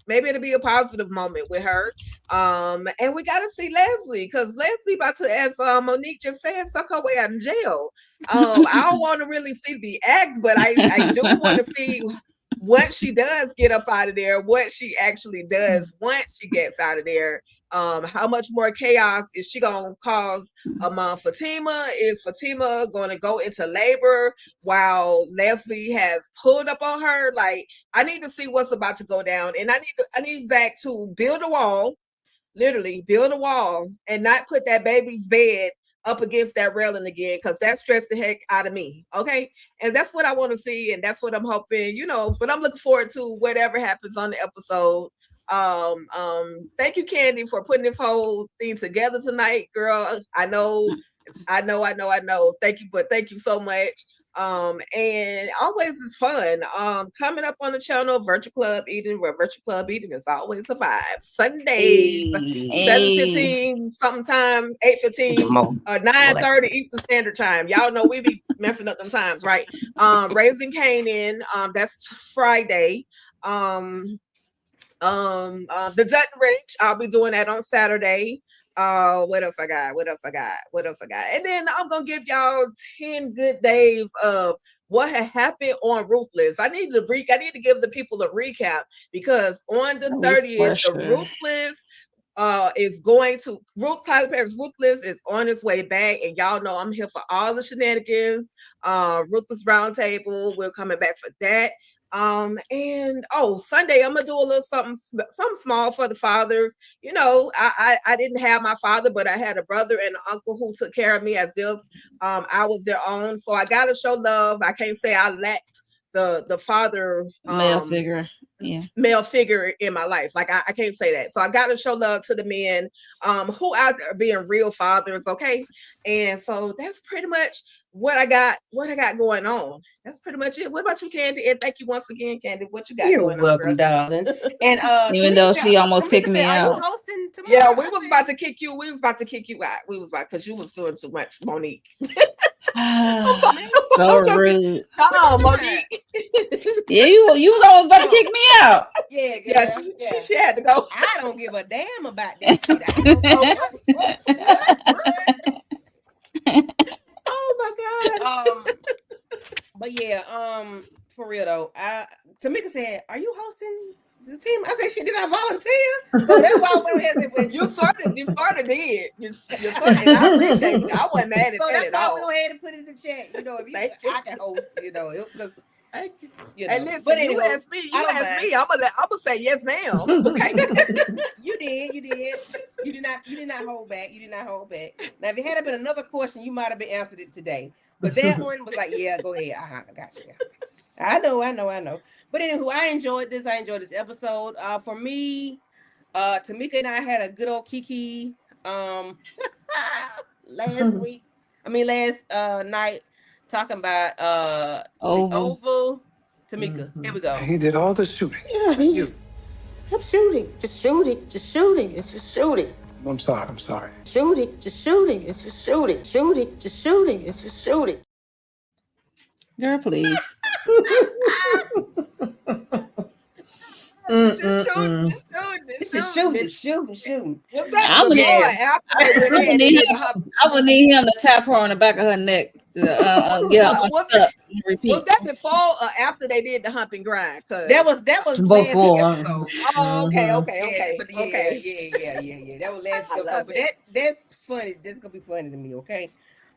maybe it'll be a positive moment with her. And we got to see Leslie, because Leslie about to, as Monique just said, suck her way out of jail. I don't want to really see the act, but I do want to see what she does get up out of there, what she actually does once she gets out of there. How much more chaos is she gonna cause among Fatima? Is Fatima gonna go into labor while Leslie has pulled up on her? Like, I need to see what's about to go down, and I need Zach to build a wall, literally build a wall, and not put that baby's bed up against that railing again, because that stressed the heck out of me. Okay. And that's what I want to see, and that's what I'm hoping, but I'm looking forward to whatever happens on the episode. Thank you, Candy, for putting this whole thing together tonight, girl. I know. Thank you, but thank you so much. And always is fun. Coming up on the channel, Virtual Club Eating, where Virtual Club Eating is always a vibe. Sundays, 7:15 something time, 8:15, 9:30 Eastern Standard Time. Y'all know we be messing up them times, right? Raising Canaan, that's Friday. The Dutton Ranch, I'll be doing that on Saturday. What else I got? And then I'm gonna give y'all 10 good days of what had happened on Ruthless. I need to give the people a recap, because on the 30th, the Ruthless is going to Tyler Perry's Ruthless is on its way back, and y'all know I'm here for all the shenanigans. Ruthless Roundtable, we're coming back for that. And Sunday I'm gonna do a little something small for the fathers. I didn't have my father, but I had a brother and an uncle who took care of me as if I was their own. So I gotta show love. I can't say I lacked the father male figure in my life. Like I can't say that. So I gotta show love to the men who out there being real fathers. Okay. And so that's pretty much what I got going on. That's pretty much it. What about you, Candy? And thank you once again, Candy. What you got going on? You're welcome, darling. And even though she almost kicked me out. Are you hosting tomorrow? Yeah, we was about to kick you out. Because you was doing too much, Monique. So rude. Come on, Monique. Yeah, you was almost about to kick me out. Yeah, girl. Yeah, she had to go. I don't give a damn about that shit. I don't know. Oh my God. But yeah, for real though, Tamika said, "Are you hosting the team?" I said, "Shit, did I volunteer?" So that's why I went ahead and said, "You sort of did. You sort of, and I appreciate it. I wasn't mad at so that at all." So that's why I went ahead and put it in the chat. If I can host, because. And listen, but anyway, you ask me, I'm gonna say yes, ma'am. Okay. You did. You did not hold back. Now, if it had been another question, you might have been answered it today. But that one was like, yeah, go ahead. I got you. I know. But anywho, I enjoyed this episode. For me, Tamika and I had a good old kiki last night, talking about the Oval. Tamika, here we go. He did all the shooting. Yeah, he just kept shooting. Just shooting. It's just shooting. I'm sorry. Shooting. It's just shooting. It's just shooting. It's just shooting. Girl, please. Just shooting. I would need him to tap her on the back of her neck to get her unstuck. Was that before or after they did the hump and grind? That was before. Last episode. Oh, okay. Yeah. That was last episode. But that's funny. That's gonna be funny to me. Okay.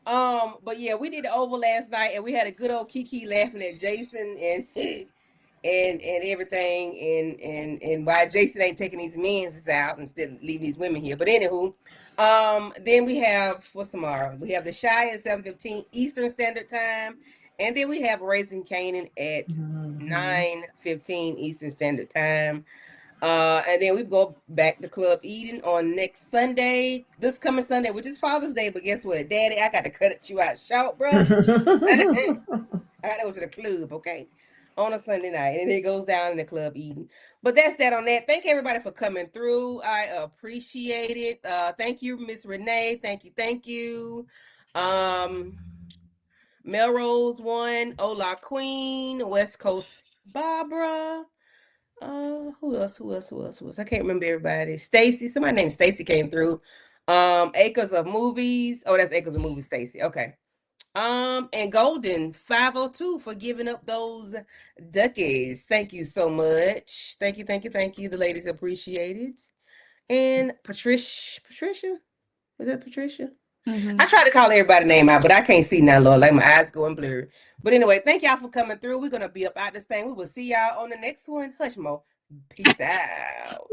But yeah, we did the Oval last night, and we had a good old Kiki laughing at Jason and everything, and why Jason ain't taking these men out instead of leaving these women here. But anywho, then we have, what's tomorrow? We have the Shy at 7:15 Eastern Standard Time, and then we have Raising Canaan at 9:15 Eastern Standard Time. And then we go back to Club Eden on next Sunday, this coming Sunday, which is Father's Day. But guess what, Daddy, I got to cut you out short, bro. I got to go to the club, okay, on a Sunday night, and it goes down in the Club Eden. But that's that on that. Thank everybody for coming through. I appreciate it. Thank you, Miss Renee. Thank you. Melrose 1, Ola Queen, West Coast Barbara. Who else? I can't remember everybody. Stacy, somebody named Stacy came through. Acres of Movies. Oh, that's Acres of Movies, Stacy. Okay. And Golden 502 for giving up those duckies. Thank you so much. Thank you. The ladies appreciate it. And Patricia? Was that Patricia? I try to call everybody name out, but I can't see now, Lord. Like my eyes going blurry. But anyway, thank y'all for coming through. We're gonna be up out this thing. We will see y'all on the next one. Hush Mo. Peace out.